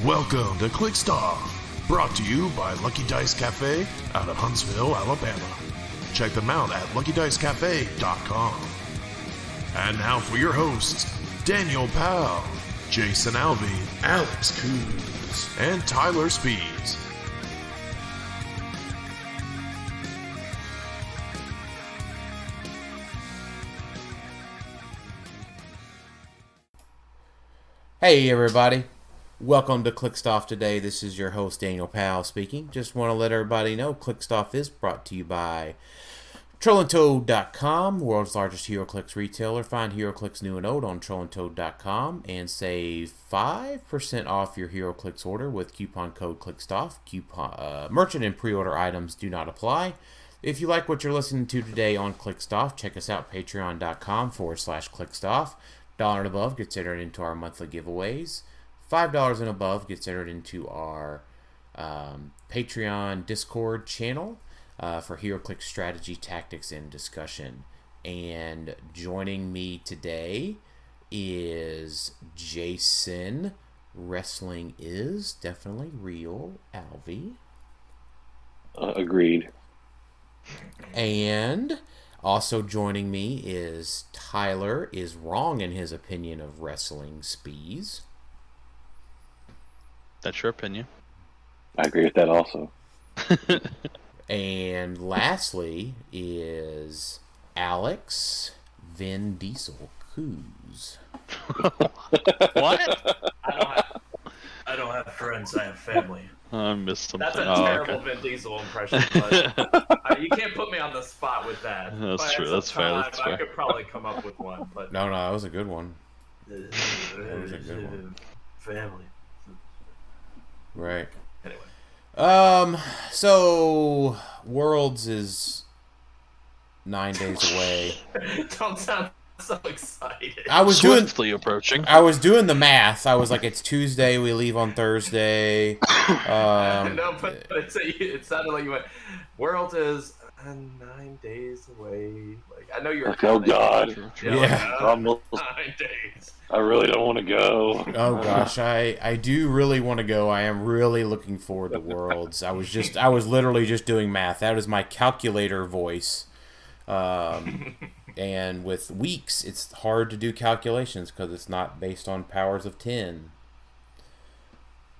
Welcome to Clixed Off, brought to you by Lucky Dice Cafe out of Huntsville, Alabama. Check them out at LuckyDiceCafe.com. And now for your hosts, Daniel Powell, Jason Alvey, Alex Coos, and Tylor Speeds. Hey everybody, welcome to Clixed Off today. This is your host Daniel Powell speaking. Just want to let everybody know Clixed Off is brought to you by TrollandToad.com, world's largest HeroClix retailer. Find HeroClix new and old on TrollandToad.com and save 5% off your HeroClix order with coupon code ClixedOff. Merchant and pre-order items do not apply. If you like what you're listening to today on Clixed Off, check us out patreon.com/ClixedOff. $1 and above gets entered into our monthly giveaways. $5 and above gets entered into our Patreon Discord channel for HeroClix strategy, tactics, and discussion. And joining me today is Jason. Wrestling is definitely real. Alvey. Agreed. And also joining me is Tylor, is wrong in his opinion of wrestling spees. That's your opinion. I agree with that also. And lastly is Alex Vin Diesel Coos. What? I don't have friends, I have family. I missed something. That's a terrible Vin Diesel impression, but you can't put me on the spot with that. That's true, that's fair, that's I fair. could probably come up with one, but... No, that was a good one. That was a good one. Family. Right. Anyway. So Worlds is 9 days away. Don't sound so excited. I was Swiftly approaching. I was doing the math. I was like, it's Tuesday, we leave on Thursday. No, but it sounded like you went, World is 9 days away. Like, I know you're... Like, oh God. Yeah. Almost 9 days. I really don't want to go. Oh gosh, I do really want to go. I am really looking forward to Worlds. I was literally just doing math. That is my calculator voice. And with weeks, it's hard to do calculations because it's not based on powers of 10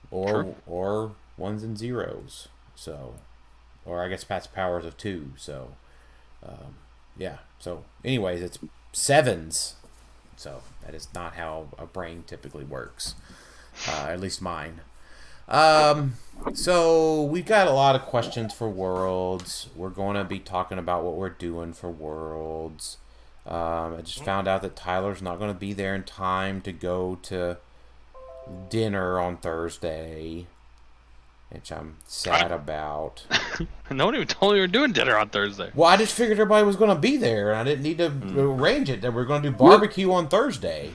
or ones and zeros. So, or I guess that's powers of 2. So, yeah. So, anyways, it's sevens. So that is not how a brain typically works, at least mine. So we've got a lot of questions for Worlds. We're going to be talking about what we're doing for Worlds. I just found out that Tylor's not going to be there in time to go to dinner on Thursday, which I'm sad about. No one even told me we were doing dinner on Thursday. Well, I just figured everybody was going to be there, and I didn't need to arrange it. That we're going to do barbecue on Thursday.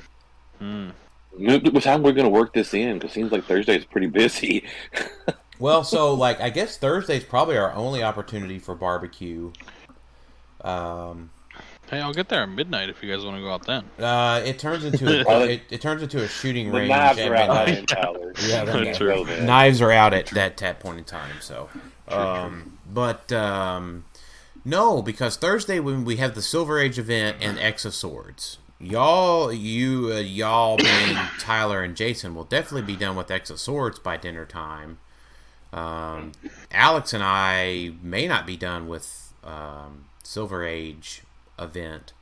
What time we're going to work this in? Because it seems like Thursday is pretty busy. Well, so, like, I guess Thursday's probably our only opportunity for barbecue. Hey, I'll get there at midnight if you guys want to go out then. It turns into it turns into a shooting range. Knives are out at in Tylor. Yeah, That's true. knives are out at that point in time. So, no, because Thursday when we have the Silver Age event and X of Swords, y'all being Tylor and Jason will definitely be done with X of Swords by dinner time. Alex and I may not be done with Silver Age event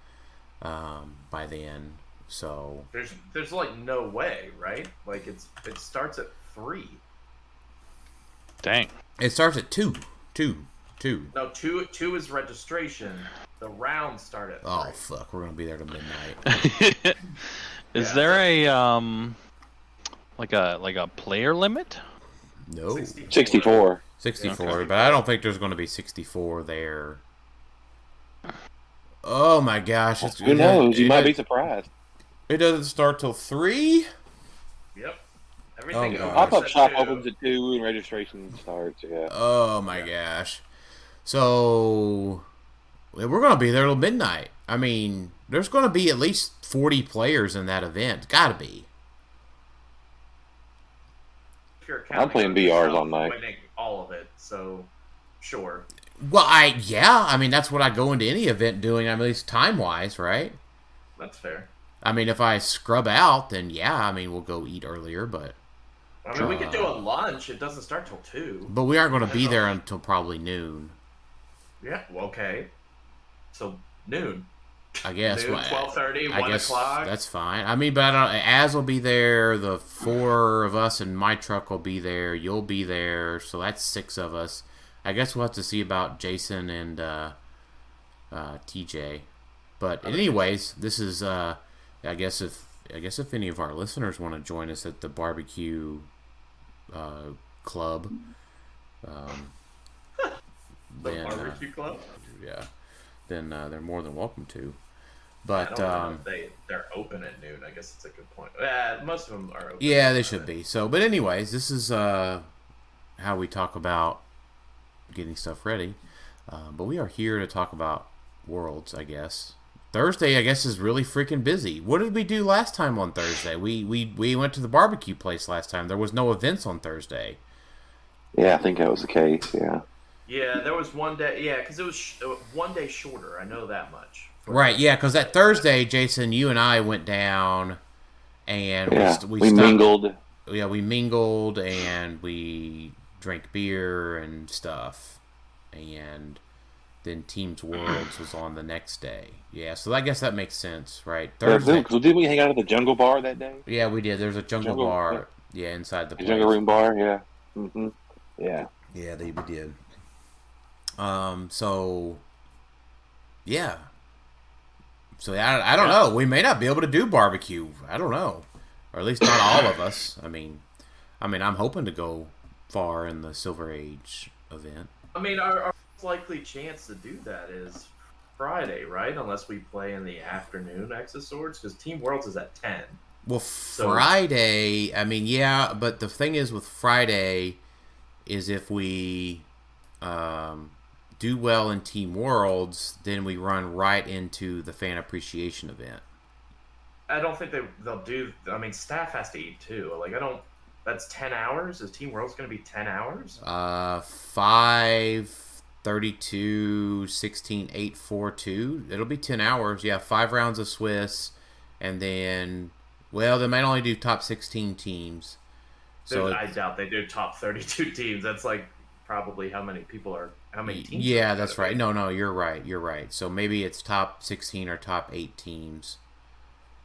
by then. So there's like no way, right? Like it starts at 3. Dang. it starts at 2. No, 2 is registration. The rounds start at 3. Oh fuck, we're gonna be there till midnight. Is there a like a player limit? No, 64. 64, Okay. but I don't think there's gonna be 64 there. Oh my gosh, Who knows? You might be surprised. It doesn't start till 3. Yep. Everything Oh, opens Pop-up at shop 2. opens at 2 and registration starts, yeah. Oh my gosh. So we're gonna be there till midnight. I mean, there's gonna be at least 40 players in that event. Gotta be. you're counting, I'm playing BRs all night. Winning all of it, so sure. Well, I mean, that's what I go into any event doing, at least time-wise, right? That's fair. I mean, if I scrub out, then yeah, I mean, we'll go eat earlier, but... I mean, we could do a lunch. It doesn't start till 2. But we aren't going to be there until probably noon. Yeah, well, okay. So, noon. I guess. Noon, 12:30, 1 o'clock. That's fine. I mean, but I don't... Az will be there, the 4 of us in my truck will be there, you'll be there, so that's 6 of us. I guess we'll have to see about Jason and TJ. But anyways, this is I guess if any of our listeners want to join us at the barbecue club, The barbecue club? Yeah, then they're more than welcome to. But I don't know if they're open at noon. I guess it's a good point. Most of them are open. Yeah, they should be. So, but anyways, this is how we talk about getting stuff ready. But we are here to talk about Worlds, I guess. Thursday, I guess, is really freaking busy. What did we do last time on Thursday? We went to the barbecue place last time. There was no events on Thursday. Yeah, I think that was the case, yeah. Yeah, there was one day. Yeah, because it was 1 day shorter. I know that much. Right, yeah, because that Thursday, Jason, you and I went down, and we mingled. Yeah, we mingled, and we drank beer and stuff, and then Teams Worlds was on the next day. Yeah, so I guess that makes sense, right? Thursday. So did we hang out at the Jungle Bar that day? Yeah, we did. There's a jungle bar, inside the place. Jungle Room Bar, yeah. Mm-hmm. Yeah. Yeah, we did. So, yeah. So I don't know. We may not be able to do barbecue. I don't know, or at least not all of us. I mean, I'm hoping to go far in the Silver Age event. I mean, our likely chance to do that is Friday, right? Unless we play in the afternoon X of Swords, because Team Worlds is at 10. Well, Friday. I mean, yeah, but the thing is with Friday is if we do well in Team Worlds, then we run right into the fan appreciation event. I don't think they'll do. I mean, staff has to eat too. Like, I don't. That's 10 hours. Is Team Worlds going to be 10 hours? 5, 32, 16, 8, 4, 2. It'll be 10 hours. Yeah, 5 rounds of Swiss, and then they might only do top 16 teams. So I doubt they do top 32 teams. That's like probably how many teams. Yeah, that's right. No, you're right. So maybe it's top 16 or top 8 teams.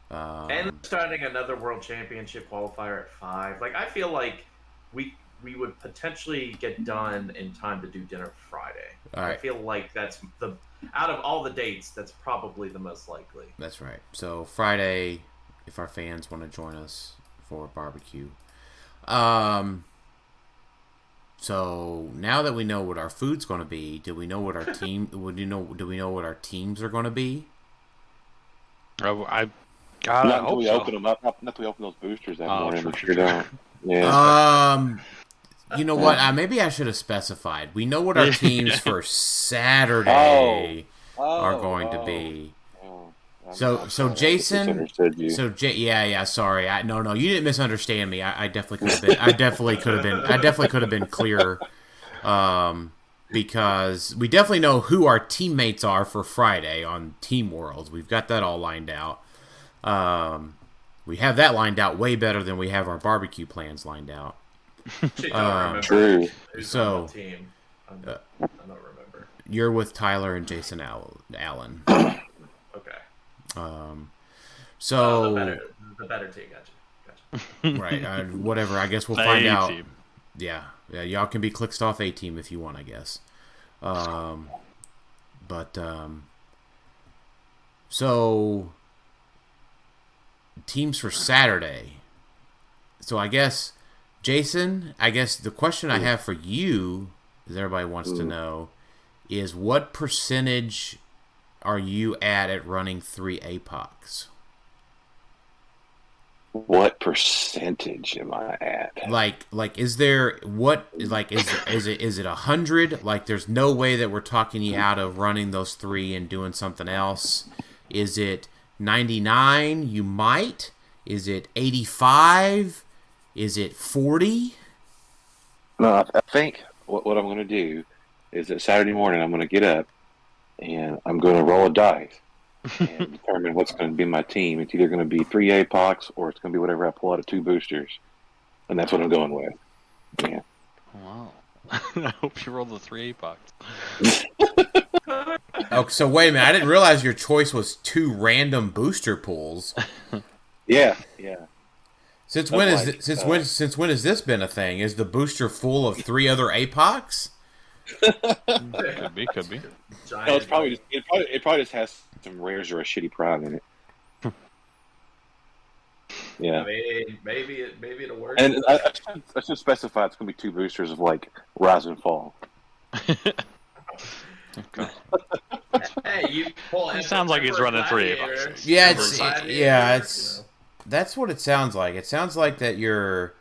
And starting another World Championship qualifier at 5. Like, I feel like we would potentially get done in time to do dinner Friday. All right. I feel like that's out of all the dates, that's probably the most likely. That's right. So Friday, if our fans want to join us for barbecue. So now that we know what our food's going to be, do we know what our team? Do we know what our teams are going to be? I Not until we open them up. Not until we open those boosters that morning. We sure don't. Yeah. You know what? Maybe I should have specified. We know what our teams for Saturday are going to be. So Jason. Sorry. No. You didn't misunderstand me. I definitely could have been. I definitely could have been clearer. Because we definitely know who our teammates are for Friday on Team Worlds. We've got that all lined out. We have that lined out way better than we have our barbecue plans lined out. True. So, team. I don't remember. You're with Tylor and Jason Allen. Okay. So the better team. Gotcha. Right. Whatever. I guess we'll find out. Team. Yeah. Y'all can be Clixed Off A team if you want, I guess. So teams for Saturday. So I guess, Jason, the question I have for you, as everybody wants to know, is what percentage are you at running 3 APOCs? What percentage am I at? Like, is there is it 100? Like, there's no way that we're talking you out of running those 3 and doing something else. Is it 99? You might. Is it 85? Is it 40? No, I think what I'm going to do is that Saturday morning I'm going to get up and I'm going to roll a dice and determine what's going to be my team. It's either going to be 3 APOCs or it's going to be whatever I pull out of 2 boosters. And that's what I'm going with. Yeah. Wow. I hope you roll the 3 APOCs. Oh, so wait a minute. I didn't realize your choice was 2 random booster pulls. Yeah. Since when has this been a thing? Is the booster full of 3 other APOCs? Could be. No, it probably just has some rares or a shitty prime in it. Yeah. I mean, maybe it'll work. And I should specify it's going to be 2 boosters of like Rise and Fall. Okay. Hey, you pull. It sounds like he's running 3 APOCs. Yeah, it's that's what it sounds like. It sounds like that you're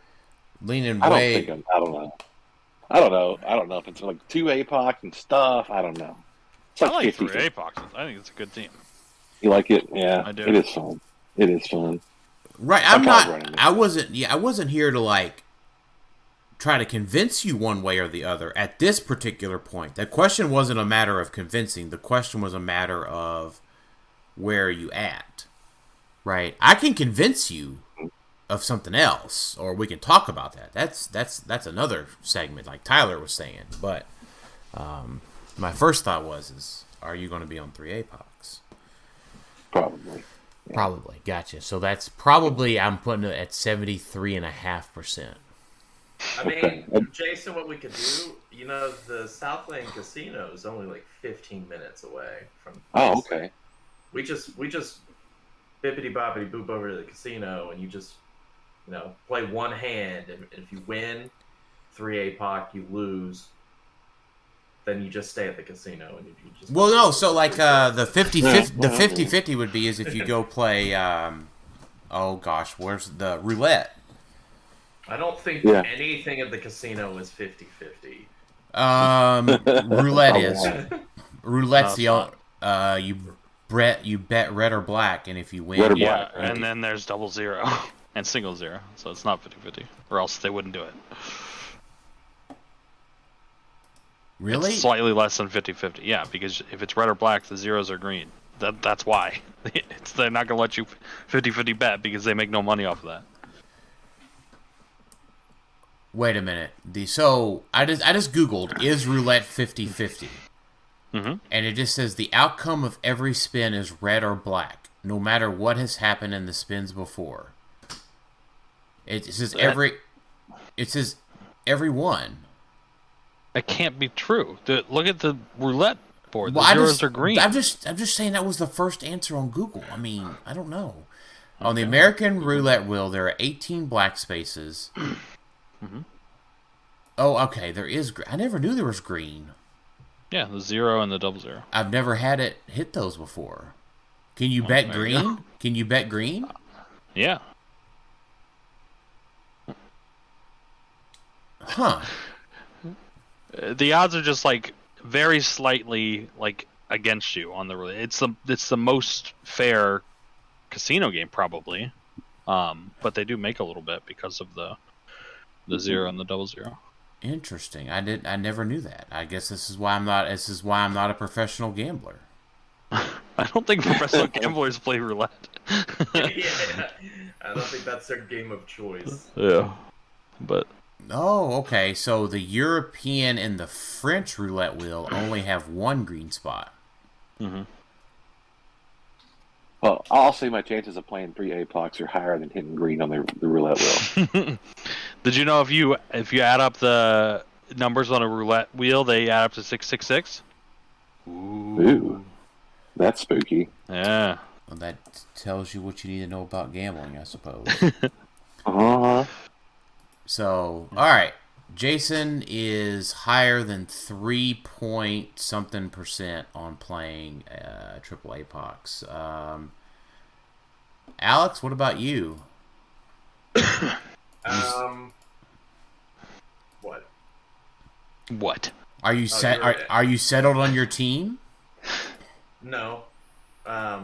leaning way. I don't know if it's like 2 APOC and stuff. I don't know. It's like I like 50. 3 APOCs. I think it's a good team. You like it? Yeah, I do. It is fun. It is fun. Right, I wasn't here to like try to convince you one way or the other at this particular point. The question wasn't a matter of convincing. The question was a matter of where are you at. Right? I can convince you of something else, or we can talk about that. That's another segment, like Tyler was saying. But my first thought is are you going to be on 3 APOCs? Probably. Yeah. Probably. Gotcha. So that's probably, I'm putting it at 73.5%. I mean, Okay. Jason, what we could do, the South Lane Casino is only like 15 minutes away from. Oh, okay. We just bippity boppity boop over to the casino, and you just play one hand, and if you win 3 APOC, you lose. Then you just stay at the casino, and you just. Well, no. So like the 50-50 would be is if you go play. Oh gosh, where's the roulette? I don't think anything at the casino is 50-50. Roulette is. Roulette's the only. You bet red or black, and if you win, Red or Yeah, black, and then there's 00 and 0, so it's not 50-50, or else they wouldn't do it. Really? It's slightly less than 50-50, yeah, because if it's red or black, the zeros are green. That's why. They're not going to let you 50-50 bet because they make no money off of that. Wait a minute. So I just Googled, is roulette 50-50? Mm-hmm. And it just says the outcome of every spin is red or black, no matter what has happened in the spins before. It says every one. It can't be true. Look at the roulette board. The Well, zeros are green. I'm just saying that was the first answer on Google. I mean, I don't know. On the American roulette wheel, there are 18 black spaces. Mm-hmm. Oh, okay. There is. I never knew there was green. Yeah, the 0 and the 00. I've never had it hit those before. Can you bet there you green? Can you bet green? Yeah. Huh. The odds are just like very slightly like against you on the roulette. It's the most fair casino game probably, but they do make a little bit because of the 0 and the 00. Interesting. I never knew that. I guess this is why I'm not a professional gambler. I don't think professional gamblers play roulette. Yeah, I don't think that's their game of choice. Yeah, but. Oh, okay. So the European and the French roulette wheel only have one green spot. Mm-hmm. Well, I'll say my chances of playing 3 APOCs are higher than hitting green on the roulette wheel. Did you know if you add up the numbers on a roulette wheel, they add up to 666? Ooh, that's spooky. Yeah. Well, that tells you what you need to know about gambling, I suppose. Uh-huh. So, all right. Jason is higher than 3-point-something% on playing triple APOCs. Alex, what about you? What? Are you Are you settled on your team? No. I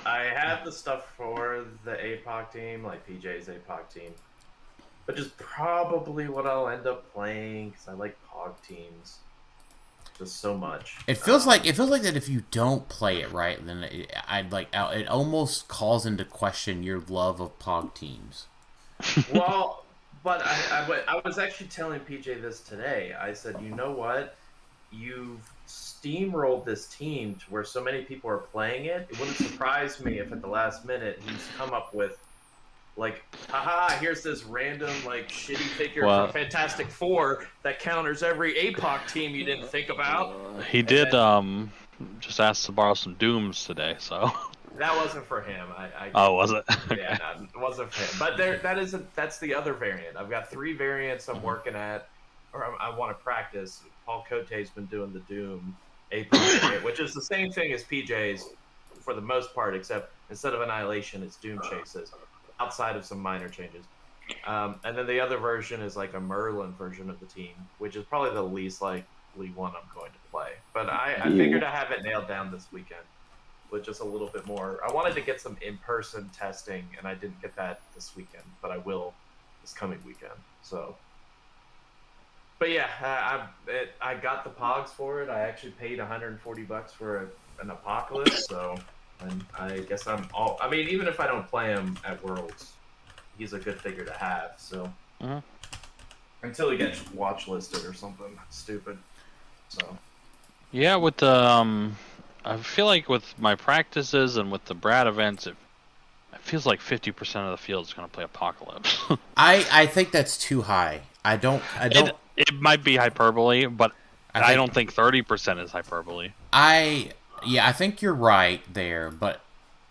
have the stuff for the APOC team, like PJ's APOC team. which is probably what I'll end up playing because I like Pog teams just so much. It feels like that if you don't play it right, then it almost calls into question your love of Pog teams. Well, but I was actually telling PJ this today. I said, you know what? You've steamrolled this team to where so many people are playing it. It wouldn't surprise me if at the last minute he's come up with, like, haha, here's this random, like, shitty figure from Fantastic Four that counters every APOC team you didn't think about. He did just ask to borrow some Dooms today, so... That wasn't for him. Oh, was it? Yeah, no, it wasn't for him. But that's the other variant. I've got 3 variants I'm working at, or I want to practice. Paul Cote's been doing the Doom APOC variant, which is the same thing as PJ's for the most part, except instead of Annihilation, it's Doom Chases, outside of some minor changes. And then the other version is like a Merlin version of the team, which is probably the least likely one I'm going to play. But I figured I have it nailed down this weekend with just a little bit more. I wanted to get some in-person testing, and I didn't get that this weekend, but I will this coming weekend. So, but yeah, I got the Pogs for it. I actually paid $140 for an Apocalypse, so and I guess I'm all. I mean, even if I don't play him at Worlds, he's a good figure to have. So until he gets watch listed or something stupid. So yeah, with the I feel like with my practices and with the Brad events, it feels like 50% of the field is going to play Apocalypse. I think that's too high. I don't. It might be hyperbole, but I don't think 30% is hyperbole. Yeah, I think you're right there, but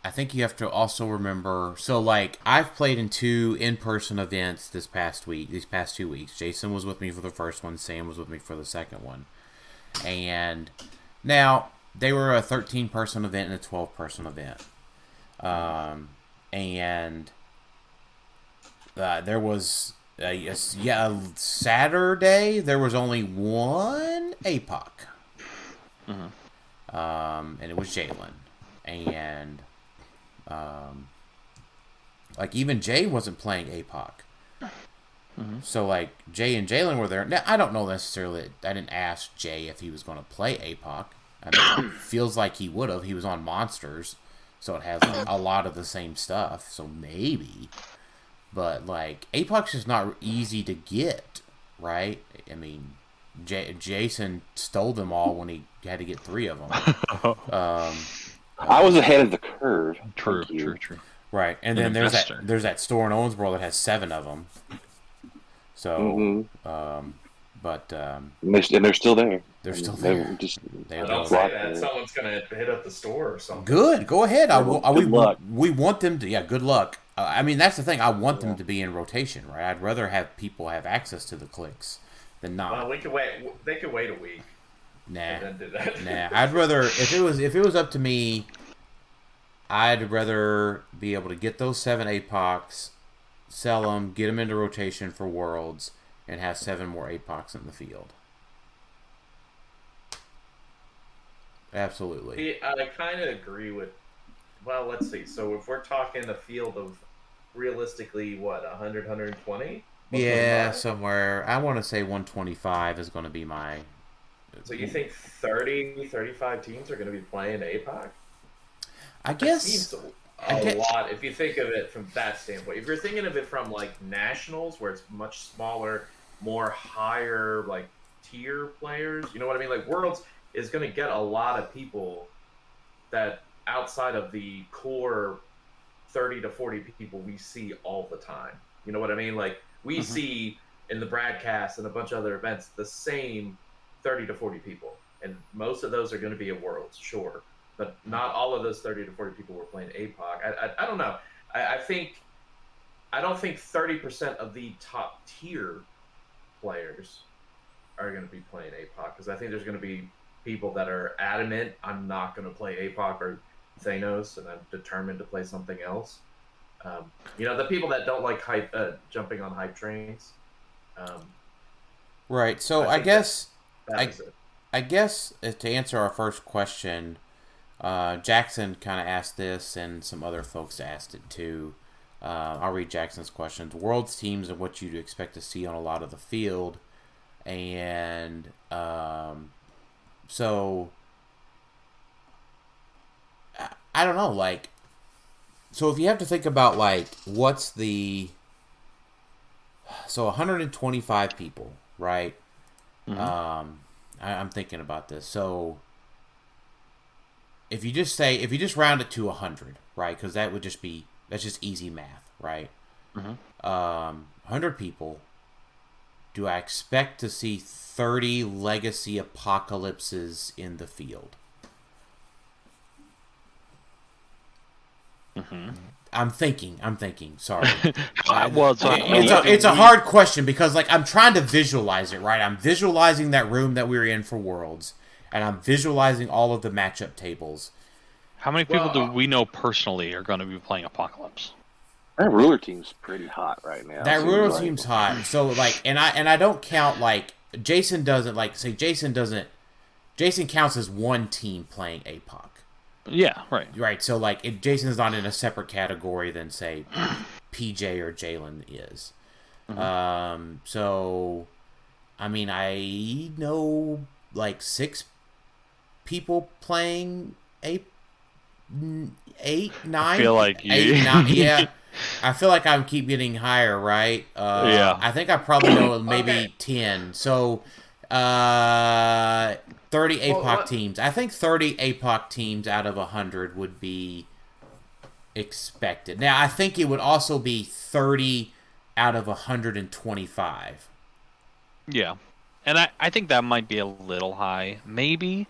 I think you have to also remember. So, like, I've played in 2 in-person events these past 2 weeks. Jason was with me for the first one. Sam was with me for the second one. And now, they were a 13-person event and a 12-person event. And there was, Saturday, there was only one APOC. And it was Jalen. And, like, even Jay wasn't playing APOC. So, like, Jay and Jalen were there. Now, I don't know necessarily. I didn't ask Jay if he was going to play APOC. I mean, it feels like he would have. He was on Monsters, so it has a lot of the same stuff. So maybe. But, like, APOC's just not easy to get, right? I mean, Jason stole them all when he had to get 3 of them. I was ahead of the curve. True. Right, and then there's that store in Owensboro that has 7 of them. So, but and they're still there. They're still there. Don't say that. Someone's gonna hit up the store or something. Good, go ahead. Good luck. We want them to. Yeah, good luck. I mean, that's the thing. I want them to be in rotation, right? I'd rather have people have access to the clicks than not. Well, we could wait. They could wait a week. Nah, and then do that. nah. I'd rather if it was up to me, I'd rather be able to get those 7 APOCs, sell them, get them into rotation for Worlds, and have 7 more APOCs in the field. Absolutely. I kind of agree with. Well, let's see. So if we're talking a field of realistically, what, 100, 120? Yeah, somewhere. I want to say 125 is going to be my... So you think 30, 35 teams are going to be playing APOC? I guess... That seems a lot if you think of it from that standpoint. If you're thinking of it from, like, Nationals, where it's much smaller, more higher, like, tier players, you know what I mean? Like, Worlds is going to get a lot of people that outside of the core 30 to 40 people we see all the time. You know what I mean? Like, we see in the Bradcast and a bunch of other events the same 30 to 40 people. And most of those are going to be at Worlds, sure. But not all of those 30 to 40 people were playing APOC. I don't know. I don't think 30% of the top tier players are going to be playing APOC, because I think there's going to be people that are adamant, I'm not going to play APOC or Thanos, and I'm determined to play something else. You know, the people that don't like hype, jumping on hype trains. Right. So I guess to answer our first question, Jackson kind of asked this, and some other folks asked it too. I'll read Jackson's questions. Worlds teams are what you'd expect to see on a lot of the field. And so I don't know, like, so if you have to think about, like, what's the, so 125 people, right? Mm-hmm. I'm thinking about this. So if you just round it to 100, right? Because that's just easy math, right? Mm-hmm. 100 people. Do I expect to see 30 legacy apocalypses in the field? Mm-hmm. I'm thinking. Sorry. Well, it's a hard question because, like, I'm trying to visualize it, right? I'm visualizing that room that we were in for Worlds, and I'm visualizing all of the matchup tables. How many people do we know personally are going to be playing Apocalypse? That ruler team's pretty hot right now. That ruler team's hot. So, like, and I don't count, like, Jason doesn't, like, say Jason counts as one team playing APOC. Yeah, right. Right, so, like, Jason's not in a separate category than, say, PJ or Jalen is. Mm-hmm. So, I mean, I know, like, 6 people playing 8, 9. I feel like you... 8, 9, yeah. I feel like I keep getting higher, right? Yeah. I think I probably know maybe 10. So, 30 APOC teams. I think 30 APOC teams out of 100 would be expected. Now, I think it would also be 30 out of 125. Yeah. And I think that might be a little high. Maybe.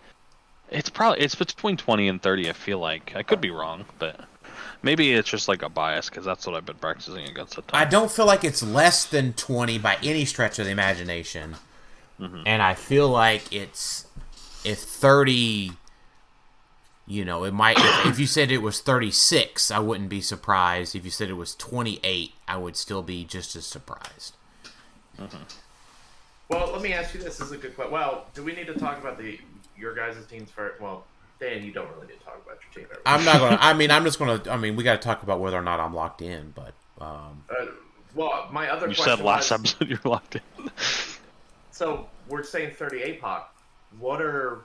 It's between 20 and 30, I feel like. I could be wrong, but... Maybe it's just like a bias because that's what I've been practicing against at times. I don't feel like it's less than 20 by any stretch of the imagination. Mm-hmm. And I feel like if 30, you know, it might, if you said it was 36, I wouldn't be surprised. If you said it was 28, I would still be just as surprised. Mm-hmm. Well, let me ask you this. This is a good question. Well, do we need to talk about your guys' teams first? Well, Dan, you don't really need to talk about your team. I'm not going to, we got to talk about whether or not I'm locked in, but. Well, my other question You said last episode you're locked in. So, we're saying 30 APOC.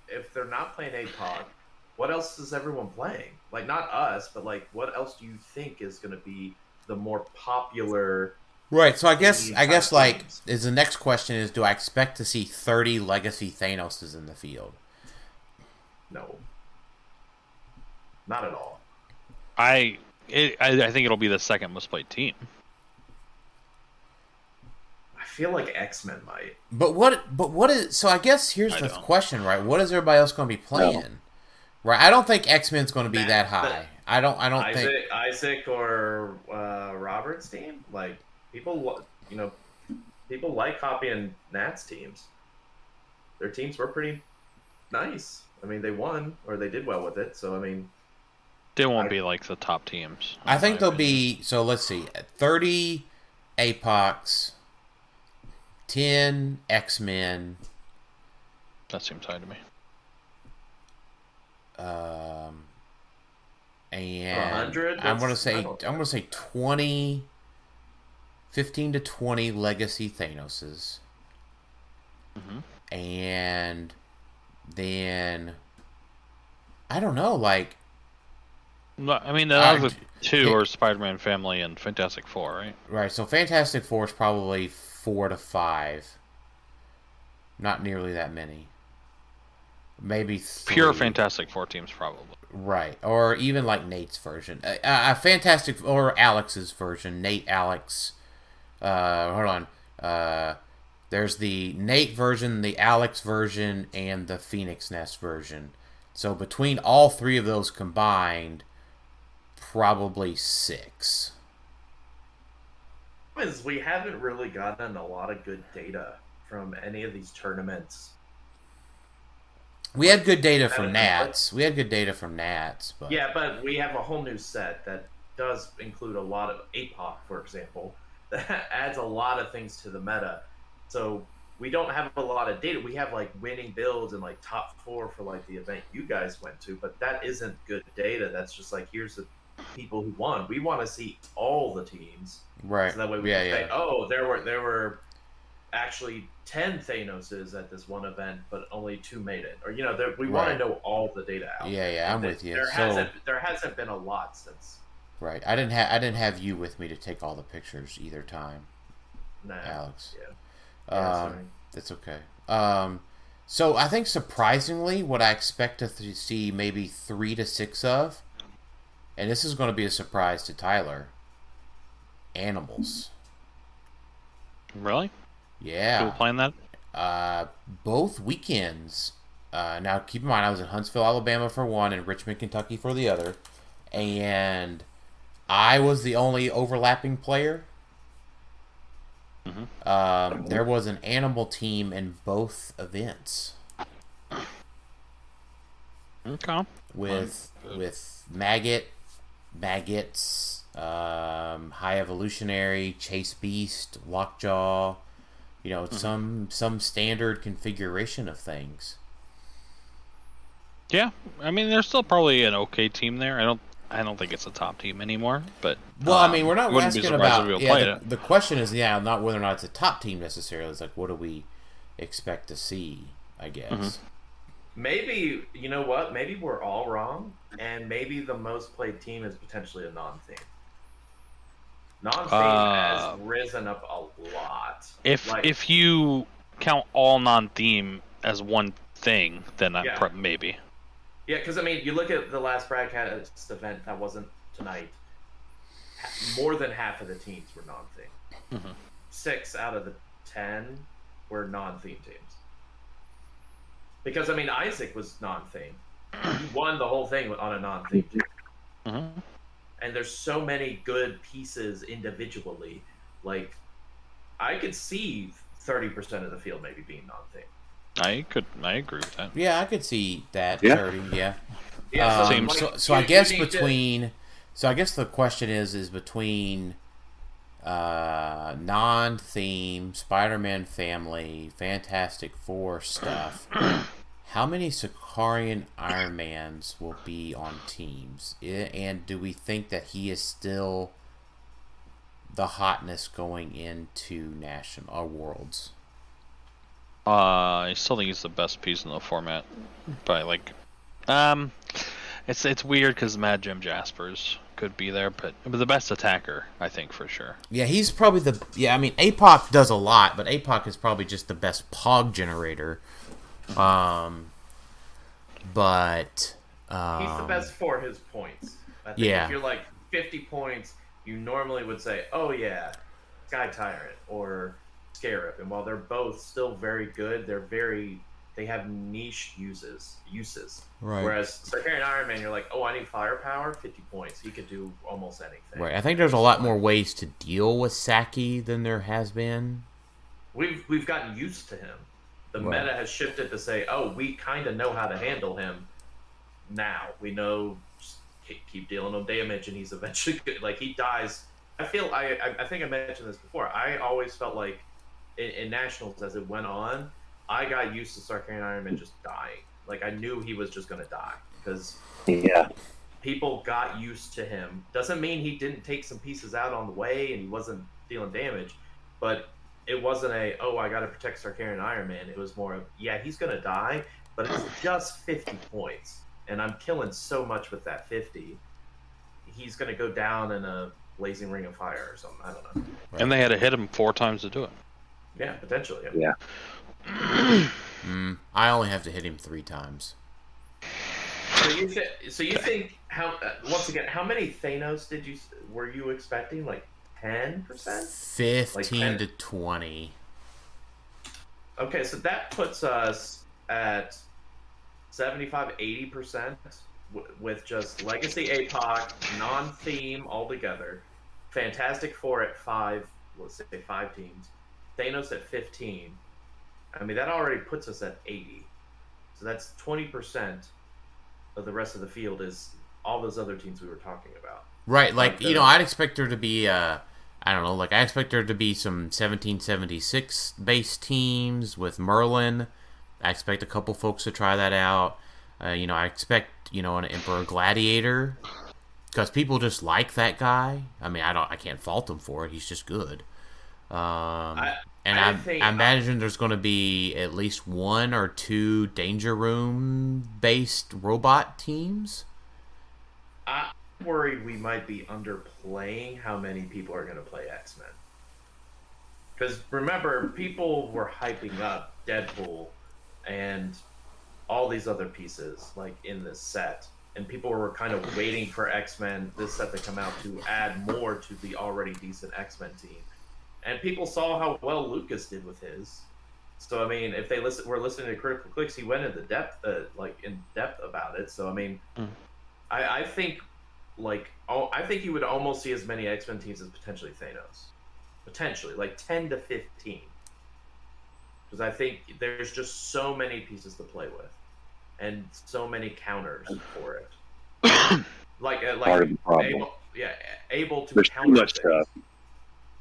If they're not playing APOC, what else is everyone playing? Like, not us, but, like, what else do you think is going to be the more popular... Right, so I guess like, is the next question is, do I expect to see 30 Legacy Thanoses in the field? No. Not at all. I think it'll be the second most played team. I feel like X-Men might. But what is, so I guess here's the question, right? What is everybody else going to be playing? No. Right, I don't think X-Men's going to be that high. I don't think Isaac or Robert's team, like, people like copying Nat's teams. Their teams were pretty nice. I mean, they won, or they did well with it, so, I mean... They won't be, like, the top teams. I think they'll be... So, let's see. 30 APOCs, 10 X-Men... That seems high to me. And 100? I'm going to say 20... 15 to 20 Legacy Thanoses. Mm-hmm. And... Then, I don't know, like... I mean, the 2 are Spider-Man Family and Fantastic Four, right? Right, so Fantastic Four is probably 4 to 5. Not nearly that many. Maybe 3. Pure Fantastic Four teams, probably. Right, or even like Nate's version. Fantastic, or Alex's version. Nate, Alex. Hold on. There's the Nate version, the Alex version, and the Phoenix Nest version. So between all 3 of those combined, probably 6. We haven't really gotten a lot of good data from any of these tournaments. We had good data from Nats. But... Yeah, but we have a whole new set that does include a lot of APOC, for example. That adds a lot of things to the meta. So we don't have a lot of data. We have like winning builds and like top 4 for like the event you guys went to, but that isn't good data. That's just like, here's the people who won. We want to see all the teams. Right. So that way we can say, oh, there were actually 10 Thanoses at this one event, but only 2 made it. Or, we want to know all the data out. Yeah, I'm with you. There hasn't been a lot since. Right. I didn't have you with me to take all the pictures either time. Nah. Alex. Yeah. Sorry. That's okay. So I think surprisingly, what I expect to see maybe 3 to 6 of, and this is going to be a surprise to Tylor, animals. Really? Yeah. People playing that? Both weekends. Now, keep in mind, I was in Huntsville, Alabama for one, and Richmond, Kentucky for the other, and I was the only overlapping player. There was an animal team in both events. Okay. With maggots, high evolutionary, chase beast, lockjaw, some standard configuration of things. Yeah, I mean, there's still probably an okay team there. I don't think it's a top team anymore, but we're not asking about. The question is, not whether or not it's a top team necessarily. It's like, what do we expect to see? I guess. Maybe you know what? Maybe we're all wrong, and maybe the most played team is potentially a non-theme. Non-theme has risen up a lot. If you count all non-theme as one thing, then maybe. Yeah, because, you look at the last Bradcast event that wasn't tonight, more than half of the teams were non-theme. 6 out of the 10 were non-theme teams. Because, Isaac was non-theme. He won the whole thing on a non-theme team. And there's so many good pieces individually. Like, I could see 30% of the field maybe being non-theme. I agree with that. Yeah, I could see that. Yeah. 30, yeah. I guess I guess the question is between non-theme, Spider-Man family, Fantastic Four stuff, how many Sicarian Ironmans will be on teams? And do we think that he is still the hotness going into national or worlds? I still think he's the best piece in the format. But it's weird because Mad Jim Jaspers could be there, but the best attacker, I think, for sure. Yeah, he's probably APOC does a lot, but APOC is probably just the best POG generator. But he's the best for his points. I think if you're like 50 points, you normally would say, "Oh yeah, Sky Tyrant" or Scarab, and while they're both still very good, they have niche uses. Right. Whereas Sicarian Iron Man, you're like, oh, I need firepower, 50 points. He could do almost anything. Right. I think there's a lot more ways to deal with Saki than there has been. We've gotten used to him. The meta has shifted to say, oh, we kind of know how to handle him now. We know, just keep dealing him damage, and he's eventually good. Like, he dies. I think I mentioned this before. I always felt like in Nationals, as it went on, I got used to Sicarian Iron Man just dying. Like, I knew he was just going to die because people got used to him. Doesn't mean he didn't take some pieces out on the way and he wasn't dealing damage, but it wasn't I got to protect Sicarian Iron Man. It was more of, he's going to die, but it's just 50 points, and I'm killing so much with that 50. He's going to go down in a blazing ring of fire or something. I don't know. Right. And they had to hit him 4 times to do it. Yeah, potentially. Yeah. I only have to hit him 3 times. So you think once again, how many Thanos were you expecting? Like 10%? 15 to 20. Okay, so that puts us at 75-80% with just Legacy APOC, non-theme altogether. Fantastic Four at 5, let's say 5 teams. Thanos at 15. That already puts us at 80. So that's 20% of the rest of the field is all those other teams we were talking about. Right, I'd expect there to be, I expect there to be some 1776 base teams with Merlin. I expect a couple folks to try that out. I expect, an Emperor Gladiator because people just like that guy. I mean, I can't fault him for it. He's just good. I imagine there's going to be at least 1 or 2 Danger Room based robot teams. I worry we might be underplaying how many people are going to play X-Men. Because remember, people were hyping up Deadpool and all these other pieces like in this set, and people were kind of waiting for X-Men, this set to come out to add more to the already decent X-Men team. And people saw how well Lucas did with his. So I mean, if they were listening to Critical Clicks, he went into depth, in depth about it. So I mean, I think you would almost see as many X-Men teams as potentially Thanos, potentially like 10 to 15, because I think there's just so many pieces to play with, and so many counters for it. Part of the problem. Able to There's counter too much things. stuff.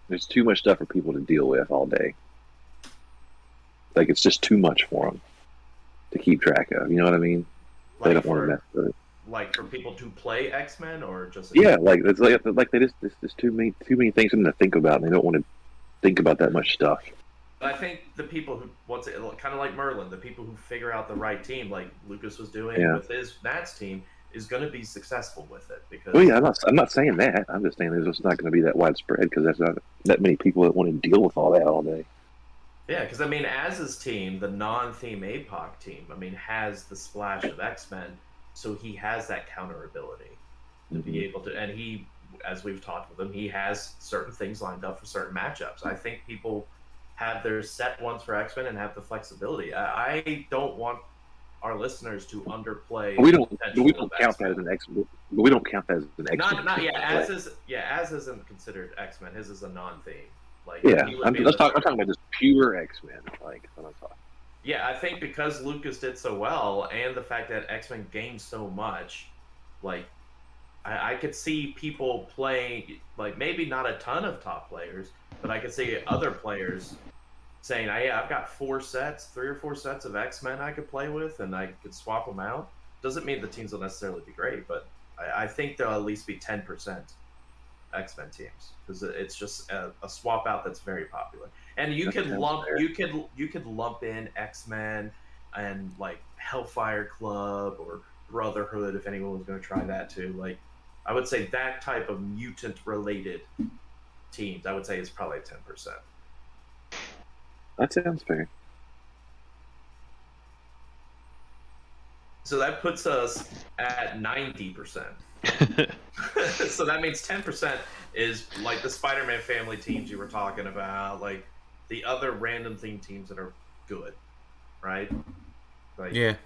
There's too much stuff for people to deal with all day. Like, it's just too much for them to keep track of. You know what I mean? They don't want to mess with it. Like for people to play X-Men, or just it's like they just there's too many things for them to think about, and they don't want to think about that much stuff. I think the people who kind of like Merlin, the people who figure out the right team, like Lucas was doing with his Nats team, is going to be successful with it. Because I'm not saying that. I'm just saying there's just not going to be that widespread, because there's not that many people that want to deal with all that all day. Yeah, because I mean, as his team, the non-theme APOC team, I mean, has the splash of X-Men, so he has that counter ability to be able to, and he, as we've talked with him, he has certain things lined up for certain matchups. I think people have their set ones for X-Men and have the flexibility. I don't want our listeners to underplay. We don't count that as an X-Men. We don't count that as an X-Men. As isn't considered X-Men. His is a non-theme. Like, I'm talking about just pure X-Men. Like, what I'm talking. Yeah, I think because Lucas did so well, and the fact that X-Men gained so much, like, I could see people playing, like, maybe not a ton of top players, but I could see other players saying, I've got 3 or 4 sets of X-Men I could play with, and I could swap them out. Doesn't mean the teams will necessarily be great, but I think there'll at least be 10% X-Men teams, because it's just a swap out that's very popular. And you could lump in X-Men and like Hellfire Club or Brotherhood if anyone was going to try that too. Like, I would say that type of mutant related teams, I would say, is probably 10%. That sounds fair. So that puts us at 90%. So that means 10% is like the Spider-Man family teams you were talking about, like the other random theme teams that are good, right? Like, I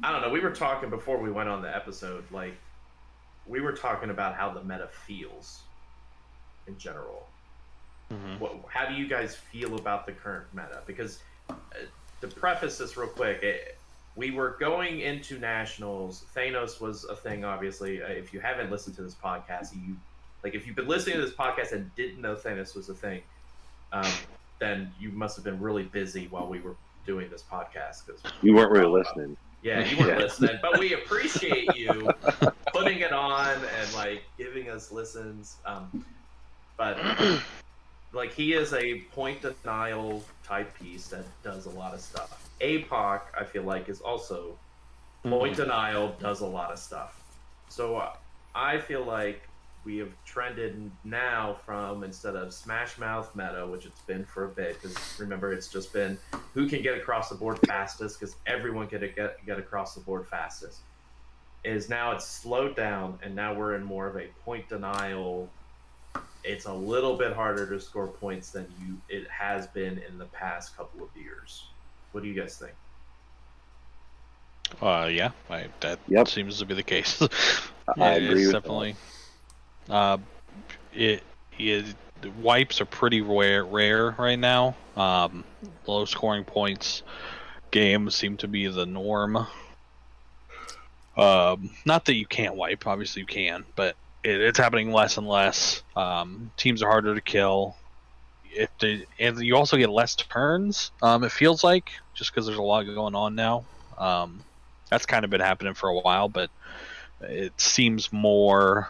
don't know. We were talking before we went on the episode, like we were talking about how the meta feels in general. How do you guys feel about the current meta? Because to preface this real quick, we were going into Nationals. Thanos was a thing, obviously. If you haven't listened to this podcast, if you've been listening to this podcast and didn't know Thanos was a thing, then you must have been really busy while we were doing this podcast. Because you weren't really listening. Yeah, you weren't listening. But we appreciate you putting it on and like giving us listens. But like, he is a point denial type piece that does a lot of stuff. APOC, I feel like, is also point denial, does a lot of stuff. So I feel like we have trended now from, instead of Smash Mouth meta, which it's been for a bit, because remember, it's just been who can get across the board fastest, because everyone can get across the board fastest, is now it's slowed down, and now we're in more of a point denial. It's a little bit harder to score points than it has been in the past couple of years. What do you guys think? That seems to be the case. I agree with definitely. The wipes are pretty rare right now. Low scoring points games seem to be the norm. Not that you can't wipe, obviously you can, but it's happening less and less. Teams are harder to kill. And you also get less turns, it feels like, just because there's a lot going on now. That's kind of been happening for a while, but it seems more,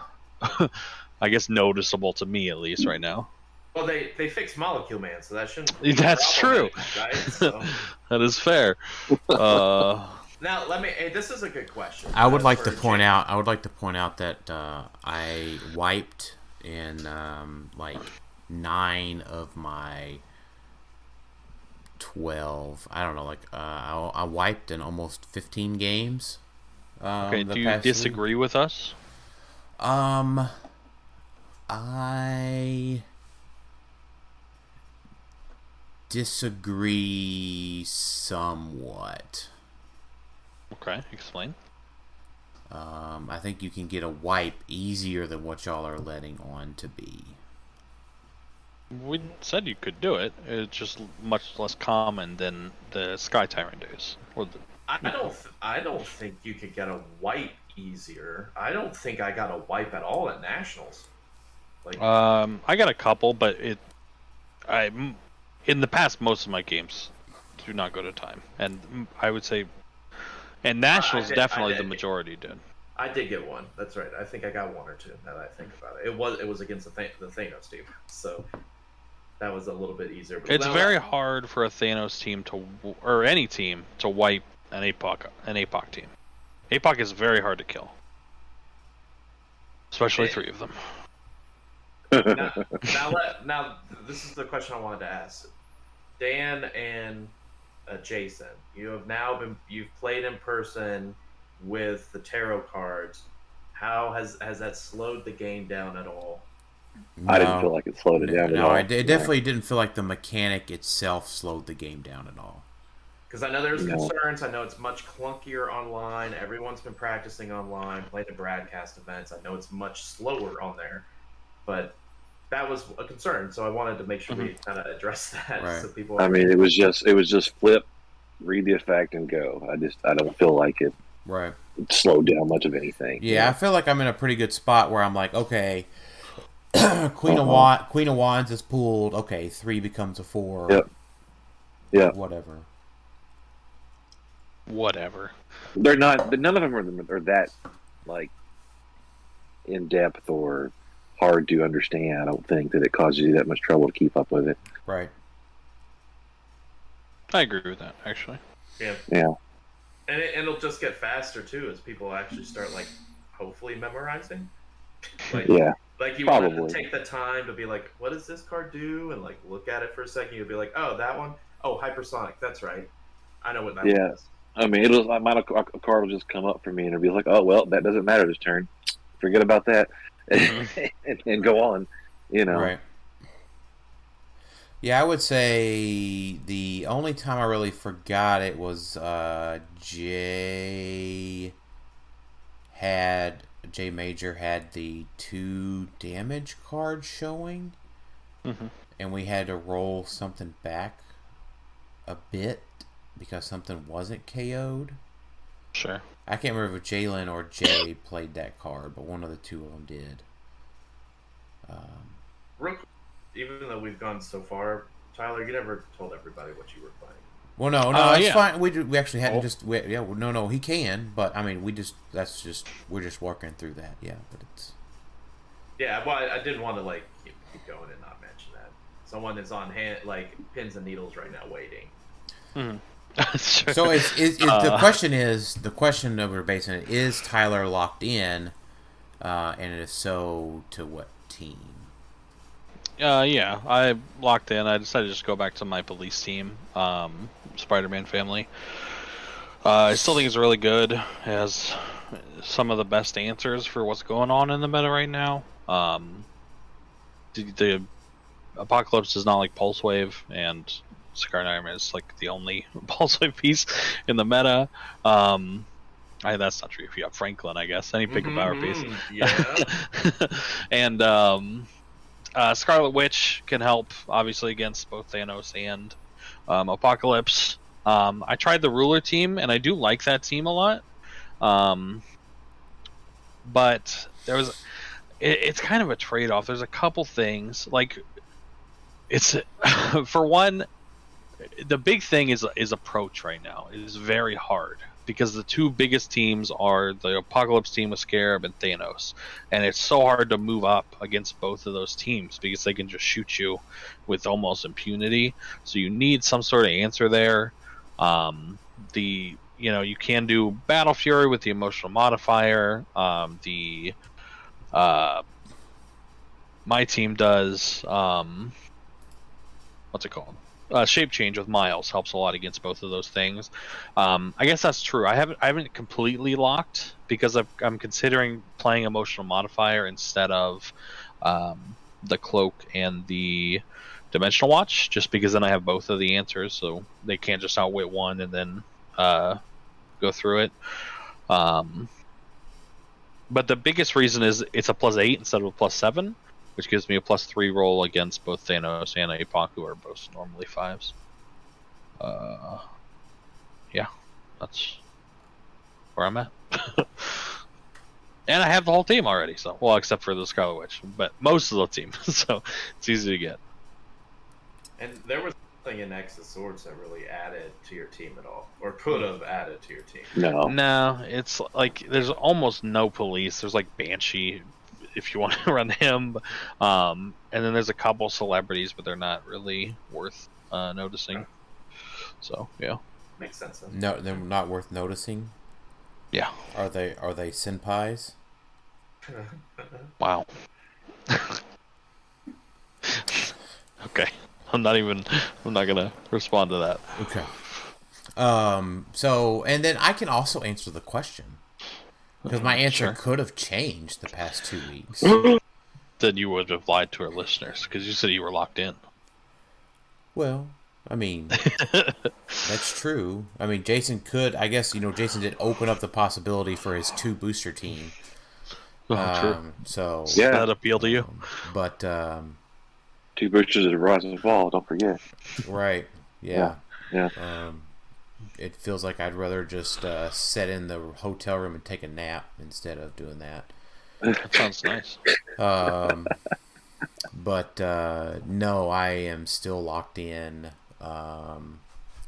I guess, noticeable to me at least right now. Well, they fixed Molecule Man, so that shouldn't. That's true. Right? So. That is fair. Now let me. Hey, this is a good question. I would like to point out. I would like to point out that I wiped in like 9 of my 12. I don't know. Like I wiped in almost 15 games. Okay. Do you disagree with us? I disagree somewhat. Okay, explain. I think you can get a wipe easier than what y'all are letting on to be. We said you could do it. It's just much less common than the Sky Tyrant days. I don't think you could get a wipe easier. I don't think I got a wipe at all at Nationals. Like, I got a couple, but in the past, most of my games do not go to time, and I would say, and Nationals definitely the majority did. I did get one. That's right. I think I got 1 or 2. Now that I think about it, it was against the Thanos team, so that was a little bit easier. But it's very hard for a Thanos team or any team to wipe an APOC team. APOC is very hard to kill, especially 3 of them. Now, this is the question I wanted to ask. Dan and Jason, you've played in person with the tarot cards. How has that slowed the game down at all? No, I didn't feel like it slowed it down at all. It definitely didn't feel like the mechanic itself slowed the game down at all. Because I know there's concerns. I know it's much clunkier online. Everyone's been practicing online, playing at Bradcast events. I know it's much slower on there. But that was a concern, so I wanted to make sure we kind of address that. Right. So people. I mean, it was just flip, read the effect, and go. I don't feel like it slowed down much of anything. Yeah, I feel like I'm in a pretty good spot where I'm like, okay, Queen of Wands is pulled. Okay, 3 becomes a 4. Yep. Yeah. Whatever. They're not. None of them are that like in depth or hard to understand. I don't think that it causes you that much trouble to keep up with it. Right. I agree with that, actually. Yeah. Yeah. And it'll just get faster too as people actually start like hopefully memorizing. Like, yeah. Like you want to take the time to be like, what does this card do? And like look at it for a second. You'll be like, oh, that one. Oh, hypersonic. That's right. I know what that one is. I mean, a card will just come up for me and it'll be like, oh well, that doesn't matter this turn. Forget about that, and go on. You know. Right. Yeah, I would say the only time I really forgot it was Jay Major had the 2 damage cards showing, and we had to roll something back a bit because something wasn't KO'd. Sure. I can't remember if Jalen or Jay played that card, but one of the 2 of them did. Even though we've gone so far, Tyler, you never told everybody what you were playing. Well, no, it's fine. We actually hadn't he can, but I mean, we're just working through that. Yeah, but it's. Yeah, well, I didn't want to like keep going and not mention that someone is on hand, like pins and needles right now, waiting. Sure. So the question that we're basing it is Tylor locked in, and if so, to what team? Yeah, I locked in. I decided to just go back to my police team, Spider-Man family. I still think it's really good. It has some of the best answers for what's going on in the meta right now. The Apocalypse is not like Pulse Wave, and Scarnarm is like the only Pulse Wave piece in the meta. That's not true if you have Franklin, I guess. Any pick a power piece. Yeah. And Scarlet Witch can help, obviously, against both Thanos and Apocalypse. I tried the Ruler team, and I do like that team a lot. But it's kind of a trade-off. There's a couple things. Like, it's for one, the big thing is approach right now. It is very hard. because the two biggest teams are the Apocalypse team with Scarab and Thanos, and it's so hard to move up against both of those teams because they can just shoot you with almost impunity. So you need some sort of answer there. You can do Battle Fury with the emotional modifier. My team does what's it called? Shape change with Miles helps a lot against both of those things. I guess that's true. I haven't completely locked because I'm considering playing emotional modifier instead of the cloak and the dimensional watch, just because then I have both of the answers, so they can't just outwit one and then go through it. But the biggest reason is it's a +8 instead of a +7, which gives me a +3 roll against both Thanos and Apoc, who are both normally 5s. Yeah, that's where I'm at. And I have the whole team already, so except for the Scarlet Witch, but most of the team, so it's easy to get. And there was nothing in X of Swords that really added to your team at all, or could have added to your team. No, it's like there's almost no police. There's like Banshee, if you want to run him, and then there's a couple celebrities, but they're not really worth noticing. So yeah, makes sense. No, they're not worth noticing. Yeah. Are they senpais? Wow. Okay. I'm not gonna respond to that. Okay. So, and then I can also answer the question, because my answer could have changed the past 2 weeks. Then you would have lied to our listeners, because you said you were locked in. Well, I mean, that's true. I mean, Jason could, I guess, Jason did open up the possibility for his 2 booster team. True. So, yeah, that appeal to you. But 2 boosters at Rise and Fall, don't forget. Right. Yeah. Yeah. It feels like I'd rather just sit in the hotel room and take a nap instead of doing that. That sounds nice. But no, I am still locked in.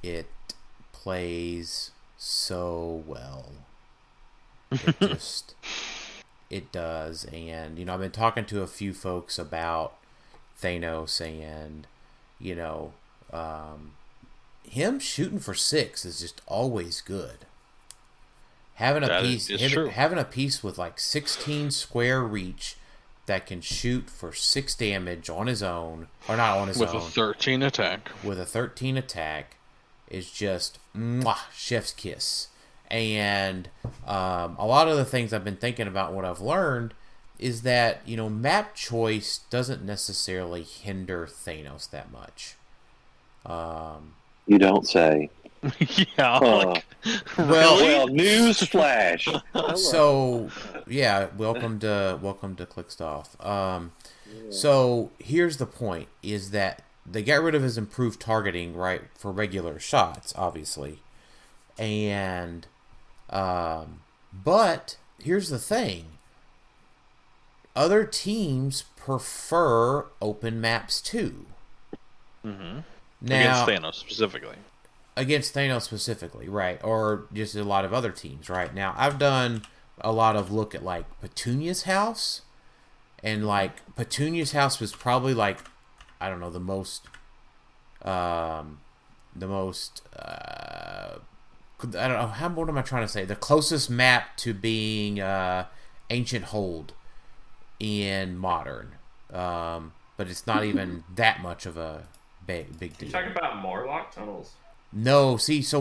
It plays so well. It does. And, I've been talking to a few folks about Thanos, and, him shooting for 6 is just always good. Having a piece with like 16 square reach that can shoot for 6 damage on his own, or not on his own, with a 13 attack. With a 13 attack is just chef's kiss. And a lot of the things I've been thinking about, what I've learned, is that map choice doesn't necessarily hinder Thanos that much. You don't say. Yeah. Well, news flash. So, yeah, welcome to Clixed Off. So here's the point: is that they got rid of his improved targeting, right, for regular shots, obviously, and but here's the thing: other teams prefer open maps too. Mm-hmm. Now, Against Thanos specifically, right? Or just a lot of other teams, right? Now, I've done a lot of look at like Petunia's house, and like Petunia's house was probably like, I don't know, the most I don't know, what am I trying to say? The closest map to being Ancient Hold in Modern, but it's not even that much of a big deal. You talking about Morlock tunnels? No, see, so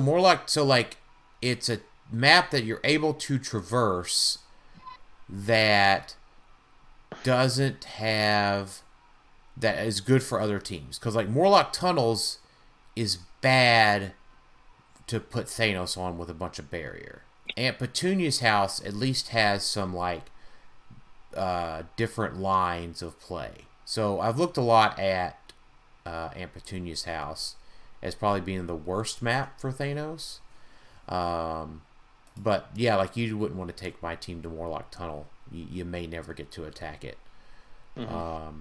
it's a map that you're able to traverse that doesn't have, that is good for other teams. Because like Morlock tunnels is bad to put Thanos on with a bunch of barrier. Aunt Petunia's house at least has some like different lines of play. So I've looked a lot at Aunt Petunia's house as probably being the worst map for Thanos. But yeah, like you wouldn't want to take my team to Morlock Tunnel. You may never get to attack it. Mm-hmm.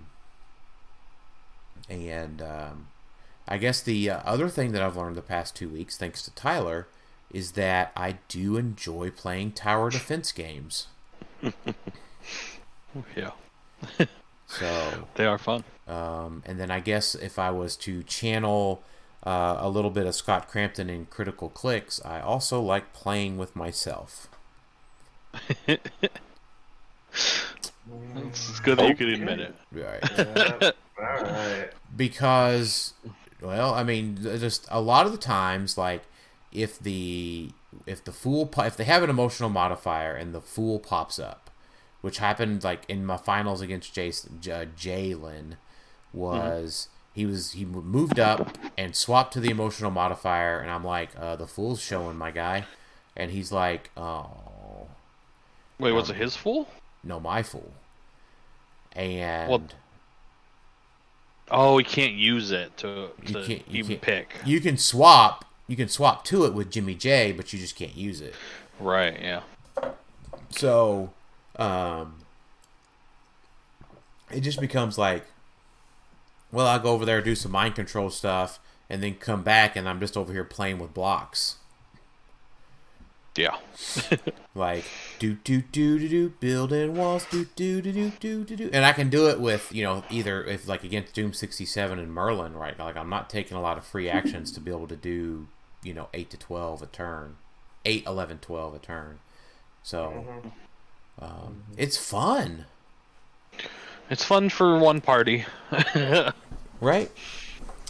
I guess the other thing that I've learned the past 2 weeks, thanks to Tylor, is that I do enjoy playing tower defense games. Yeah. So they are fun. And then I guess if I was to channel a little bit of Scott Crampton in Critical Clicks, I also like playing with myself. It's good that you could admit it. Right. All right. Because, well, I mean, just a lot of the times, like if they have an emotional modifier and the fool pops up, which happened like in my finals against Jalen, was he moved up and swapped to the emotional modifier, and I'm like, the fool's showing, my guy, and he's like, oh. Wait, was it his fool? No, my fool. And well, oh, he can't use it to even pick. You can swap to it with Jimmy J, but you just can't use it. Right, yeah. So, it just becomes like, well, I'll go over there, do some mind control stuff, and then come back, and I'm just over here playing with blocks. Yeah. Like, building walls, and I can do it with, either if like against Doom 67 and Merlin, right? Like I'm not taking a lot of free actions to be able to do, 8 to 12 a turn, 8, 11, 12 a turn. So, it's fun. It's fun for one party. Right?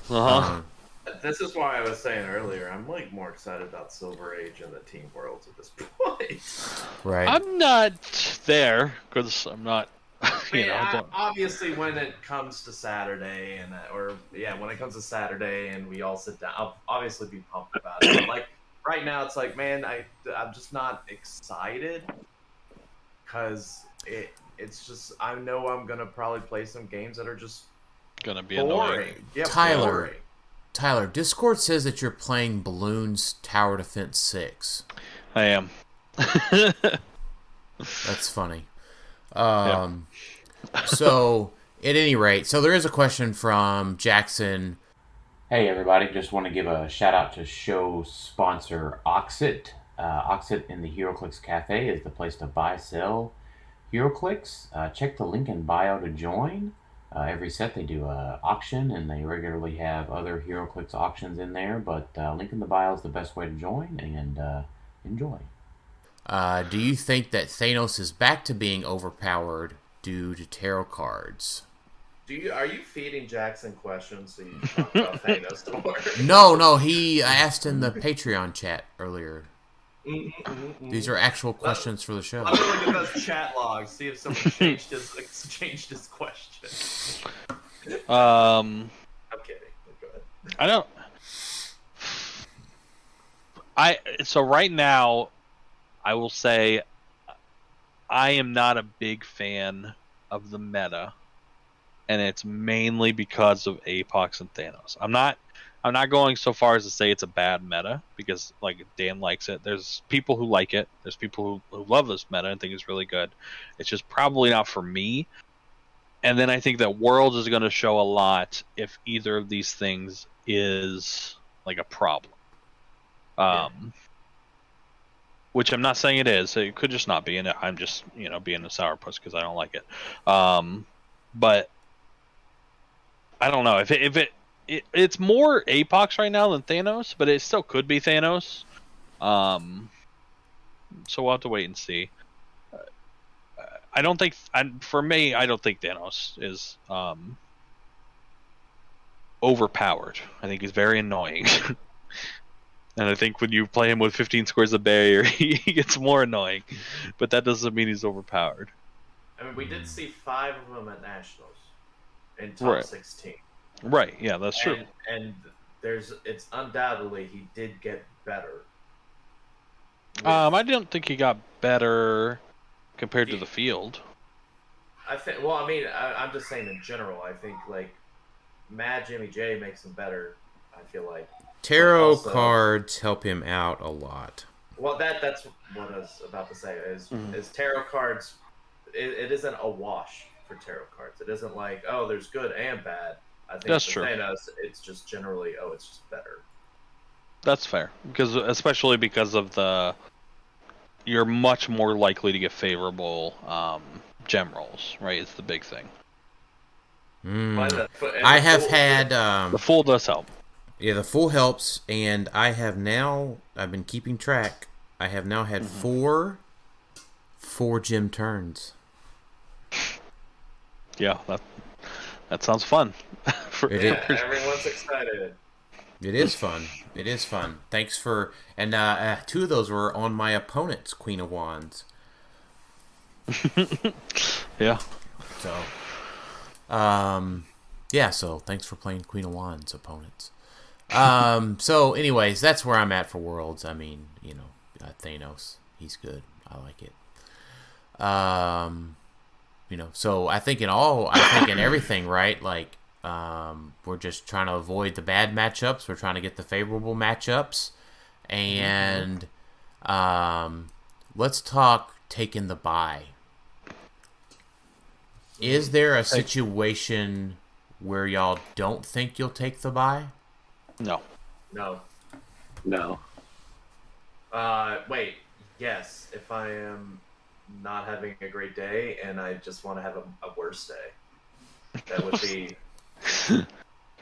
Uh-huh. This is why I was saying earlier, I'm like more excited about Silver Age and the Team Worlds at this point. Right. I'm not there because I'm not. Obviously, when it comes to Saturday when it comes to Saturday and we all sit down, I'll obviously be pumped about it. But like right now, it's like, man, I'm just not excited because it's just I know I'm gonna probably play some games that are just gonna be boring. Annoying. Yeah, Tyler, Discord says that you're playing Balloons Tower Defense 6. I am. That's funny. So, at any rate, so there is a question from Jackson. Hey, everybody. Just want to give a shout-out to show sponsor Auxxit. Auxxit in the HeroClix Cafe is the place to buy, sell HeroClix. Check the link in bio to join. Every set they do an auction, and they regularly have other HeroClix auctions in there, but link in the bio is the best way to join, and enjoy. Do you think that Thanos is back to being overpowered due to tarot cards? Are you feeding Jackson questions so you can talk about Thanos more? No, he asked in the Patreon chat earlier. These are actual questions for the show. I'm gonna look at those chat logs, see if someone changed his question. I'm kidding. Go ahead. So right now, I will say I am not a big fan of the meta, and it's mainly because of Apox and Thanos. I'm not going so far as to say it's a bad meta, because like Dan likes it. There's people who like it. There's people who love this meta and think it's really good. It's just probably not for me. And then I think that Worlds is going to show a lot if either of these things is like a problem. Which I'm not saying it is. It could just not be, and I'm just being a sourpuss because I don't like it. But I don't know if it's more Apox right now than Thanos, but it still could be Thanos. So we'll have to wait and see. I don't think Thanos is overpowered. I think he's very annoying. And I think when you play him with 15 squares of barrier, he gets more annoying. But that doesn't mean he's overpowered. I mean, we did see 5 of them at Nationals in top 16. Right, yeah, that's true. And it's undoubtedly he did get better. I don't think he got better compared to the field. I think. Well, I mean, I'm just saying in general. I think like Mad Jimmy J makes him better. I feel like tarot cards help him out a lot. Well, that's what I was about to say. Is tarot cards? It isn't a wash for tarot cards. It isn't like, oh, there's good and bad. I think that's for true. Thanos, it's just generally, it's just better. That's fair, especially because of you're much more likely to get favorable gem rolls, right? It's the big thing. I have had the full does help. Yeah, the full helps, and I've been keeping track. I have now had four gem turns. Yeah, that sounds fun. Everyone's excited. It is fun. It is fun. Thanks for... And 2 of those were on my opponent's Queen of Wands. Yeah. So... so thanks for playing Queen of Wands, opponents. So anyways, that's where I'm at for Worlds. I mean, Thanos, he's good. I like it. So I think in everything, right? Like, we're just trying to avoid the bad matchups. We're trying to get the favorable matchups. And let's talk taking the bye. Is there a situation where y'all don't think you'll take the bye? No. Wait. Yes. If I am not having a great day and I just want to have a worse day, that would be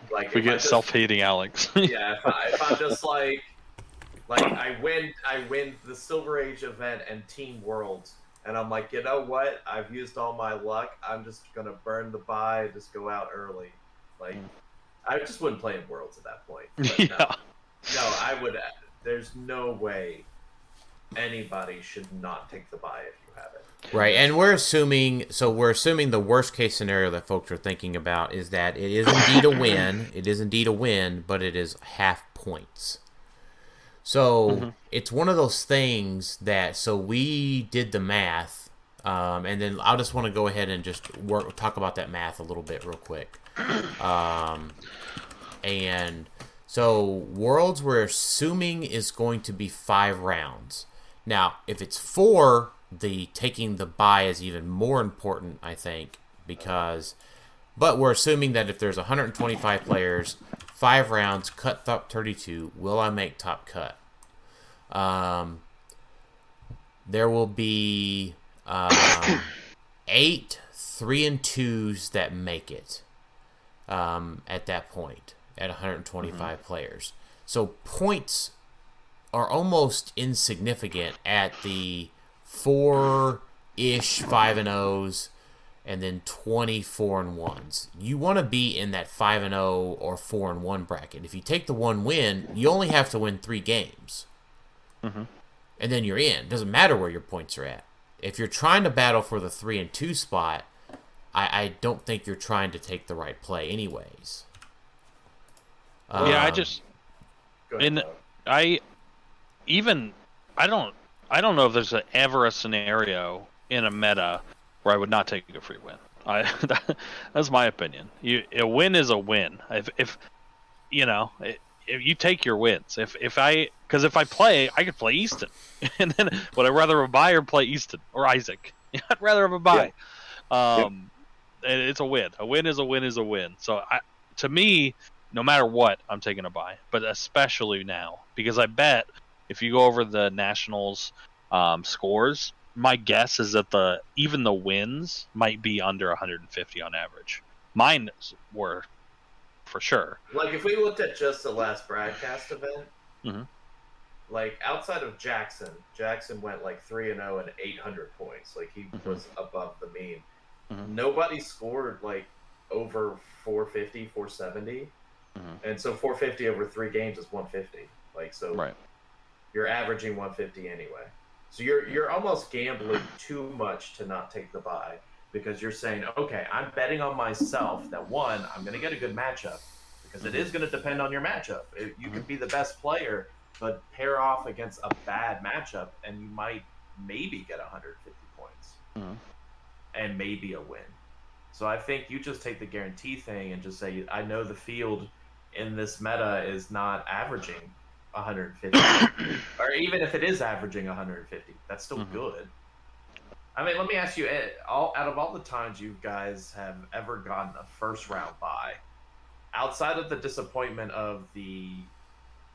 like we get self-hating Alex. Yeah. If I'm just like I win the Silver Age event and Team Worlds. And I'm like, you know what? I've used all my luck. I'm just going to burn the bye, just go out early. Like, I just wouldn't play in Worlds at that point. But no, I would. There's no way anybody should not take the bye if you have it. Right, and we're assuming the worst case scenario that folks are thinking about is that it is indeed a win. It is indeed a win, but it is half points. So it's one of those things that, so we did the math, and then I just want to go ahead and just talk about that math a little bit real quick. And so Worlds we're assuming is going to be 5 rounds. Now, if it's 4, the taking the bye is even more important, I think, but we're assuming that if there's 125 players, 5 rounds, cut top 32, will I make top cut? There will be 8 3-2s that make it at that point, at 125 players. So points are almost insignificant at the 4-ish 5-0s and then 24-1s. You want to be in that 5-0 or 4-1 bracket. If you take the 1 win, you only have to win 3 games. And then you're in. Doesn't matter where your points are at. If you're trying to battle for the 3-2 spot, I don't think you're trying to take the right play anyways. I don't know if there's ever a scenario in a meta where I would not take a free win. That's my opinion. A win is a win. If you take your wins. Because if I play, I could play Easton, and then would I rather have a bye or play Easton or Isaac? I'd rather have a bye. Yeah. It's a win. A win is a win is a win. So to me, no matter what, I'm taking a bye. But especially now, because I bet if you go over the Nationals scores, my guess is that even the wins might be under 150 on average. Mine were for sure. Like if we looked at just the last Bradcast event, like outside of Jackson went like 3-0 and 800 points. Like he was above the mean. Nobody scored like over 450, 470. And so 450 over 3 games is 150. Like so you're averaging 150 anyway. So you're almost gambling too much to not take the bye, because you're saying, okay, I'm betting on myself that one, I'm going to get a good matchup, because it is going to depend on your matchup. You can be the best player, but pair off against a bad matchup, and you might maybe get 150 points and maybe a win. So I think you just take the guarantee thing and just say, I know the field in this meta is not averaging 150, or even if it is averaging 150, that's still good. I mean, let me ask you, out of all the times you guys have ever gotten a first round bye, outside of the disappointment of the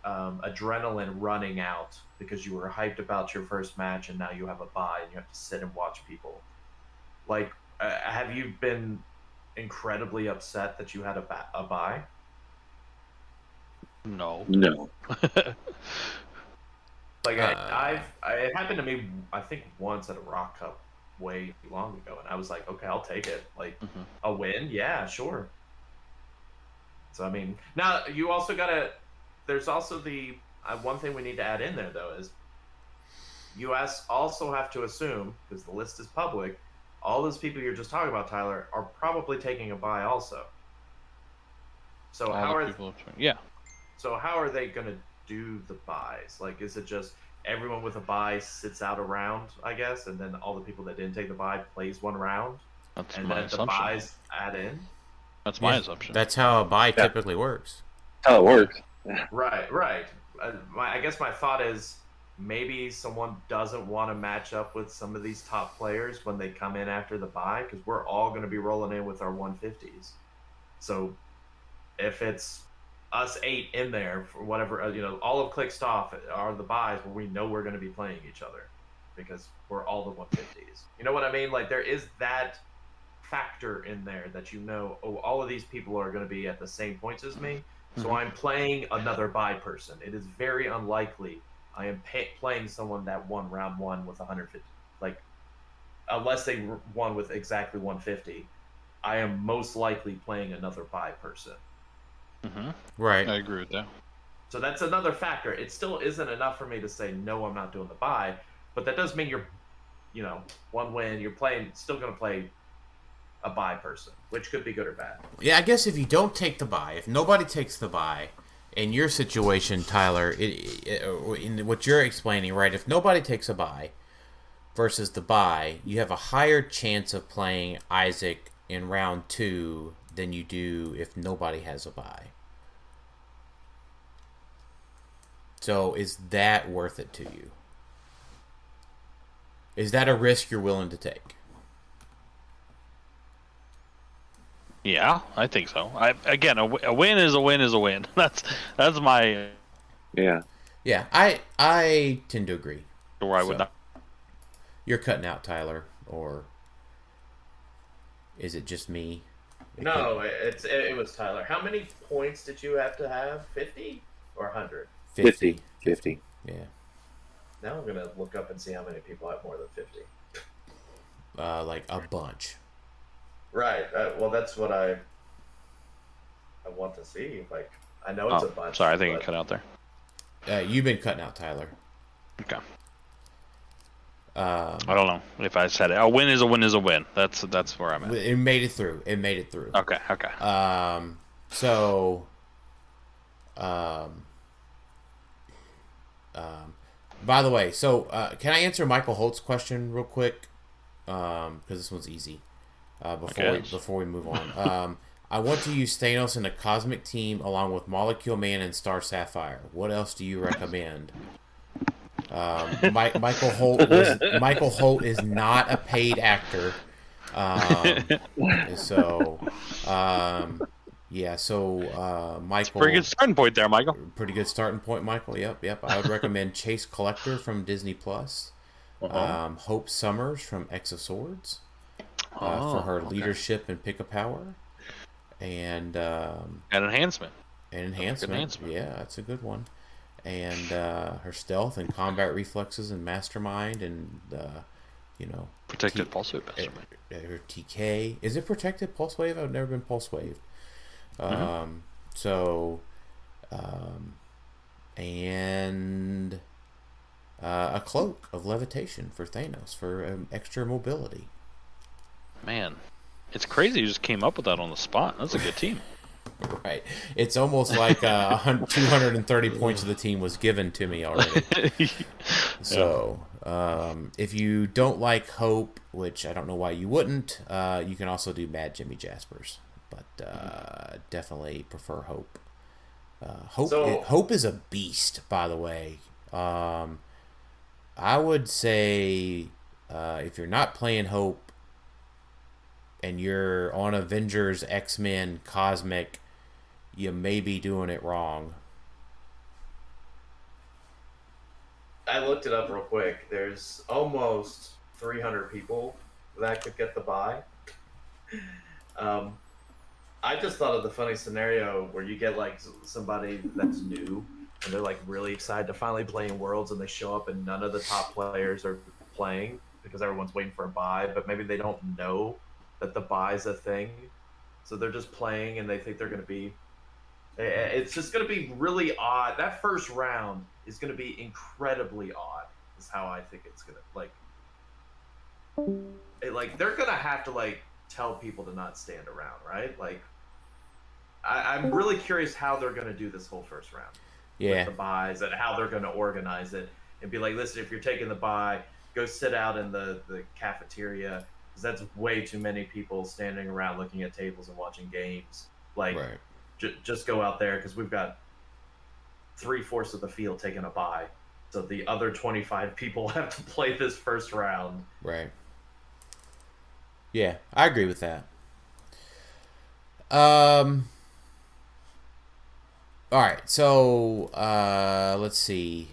adrenaline running out because you were hyped about your first match and now you have a bye and you have to sit and watch people. Like, have you been incredibly upset that you had a bye? No. Like, it happened to me, I think, once at a Rock Cup way long ago, and I was like, okay, I'll take it. Like, a win? Yeah, sure. So, I mean, now you also gotta, there's also the, one thing we need to add in there, though, is you also have to assume, because the list is public, all those people you're just talking about, Tylor, are probably taking a bye also. So how are they going to do the buys? Like, is it just everyone with a bye sits out a round, I guess, and then all the people that didn't take the bye plays one round? That's and my then assumption. The buys add in? That's my assumption. That's how a bye typically works. How it works. Right. I guess my thought is maybe someone doesn't want to match up with some of these top players when they come in after the bye, because we're all going to be rolling in with our 150s. So if it's us 8 in there for whatever, all of Clixed Off are the buys where we know we're going to be playing each other because we're all the 150s. You know what I mean? Like, there is that factor in there that all of these people are going to be at the same points as me, so I'm playing another buy person. It is very unlikely I am playing someone that won round 1 with 150. Like, unless they won with exactly 150, I am most likely playing another buy person. Right. I agree with that. So that's another factor. It still isn't enough for me to say, no, I'm not doing the buy, but that does mean you're, one win, you're still going to play a buy person, which could be good or bad. Yeah, I guess if you don't take the buy, if nobody takes the buy, in your situation, Tylor, in what you're explaining, right, if nobody takes a buy versus the buy, you have a higher chance of playing Isaac in round 2 than you do if nobody has a buy. So is that worth it to you? Is that a risk you're willing to take? Yeah, I think so. Again, a win is a win is a win. That's my. Yeah. Yeah, I tend to agree. Or I would not. You're cutting out, Tylor, or is it just me? No, it was Tylor. How many points did you have to have? 50 or 100? 50. Yeah. Now I'm gonna look up and see how many people have more than 50. Like a bunch. Right. Well, that's what I want to see. Like, I know it's a bunch. Sorry, I think it cut out there. You've been cutting out, Tylor. Okay. I don't know if I said it. A win is a win is a win. That's where I'm at. It made it through. Okay. By the way, can I answer Michael Holt's question real quick? Because this one's easy. Before we move on. I want to use Thanos in a Cosmic team along with Molecule Man and Star Sapphire. What else do you recommend? Michael Holt is not a paid actor. Michael. Pretty good starting point there, Michael. Pretty good starting point, Michael. Yep. I would recommend Chase Collector from Disney Plus. Hope Summers from X of Swords. For her leadership and pick of power, and enhancement. Yeah, that's a good one. And her stealth and combat reflexes and mastermind, and protected pulse wave. Her TK, is it protected pulse wave? I've never been pulse wave. And a cloak of levitation for Thanos for extra mobility. Man, it's crazy you just came up with that on the spot. That's a good team. Right. It's almost like 230 points of the team was given to me already. So, if you don't like Hope, which I don't know why you wouldn't, you can also do Mad Jimmy Jaspers. But definitely prefer Hope. Hope is a beast, by the way. I would say if you're not playing Hope, and you're on Avengers, X-Men, Cosmic, you may be doing it wrong. I looked it up real quick. There's almost 300 people that could get the buy. I just thought of the funny scenario where you get like somebody that's new and they're like really excited to finally play in Worlds, and they show up and none of the top players are playing because everyone's waiting for a buy, but maybe they don't know that the buy is a thing, so they're just playing and they think they're going to be. It's just going to be really odd. That first round is going to be incredibly odd. Is how I think it's going to like they're going to have to like tell people to not stand around, right? Like, I'm really curious how they're going to do this whole first round. Yeah. With the buys and how they're going to organize it and be like, listen, if you're taking the buy, go sit out in the cafeteria, because that's way too many people standing around looking at tables and watching games. Like, right. Just go out there, because we've got 3/4 of the field taking a buy. So the other 25 people have to play this first round. Right. Yeah, I agree with that. All right, so let's see.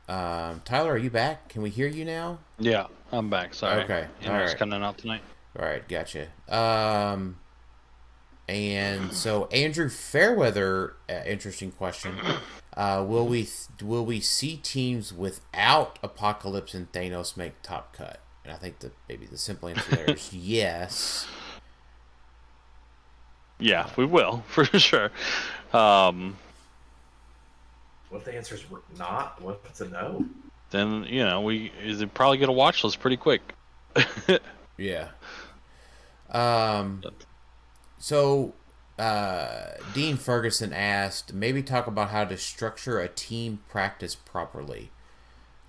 Tylor, are you back? Can we hear you now? Yeah, I'm back. Sorry. Okay. All right. Coming out tonight. All right, gotcha. And so Andrew Fairweather, interesting question. Will we see teams without Apocalypse and Thanos make top cut? And I think maybe the simple answer there is yes. Yeah, we will for sure. What if the answer is not? What if it's a no? Then we probably get a watch list pretty quick. Yeah. So Dean Ferguson asked, maybe talk about how to structure a team practice properly.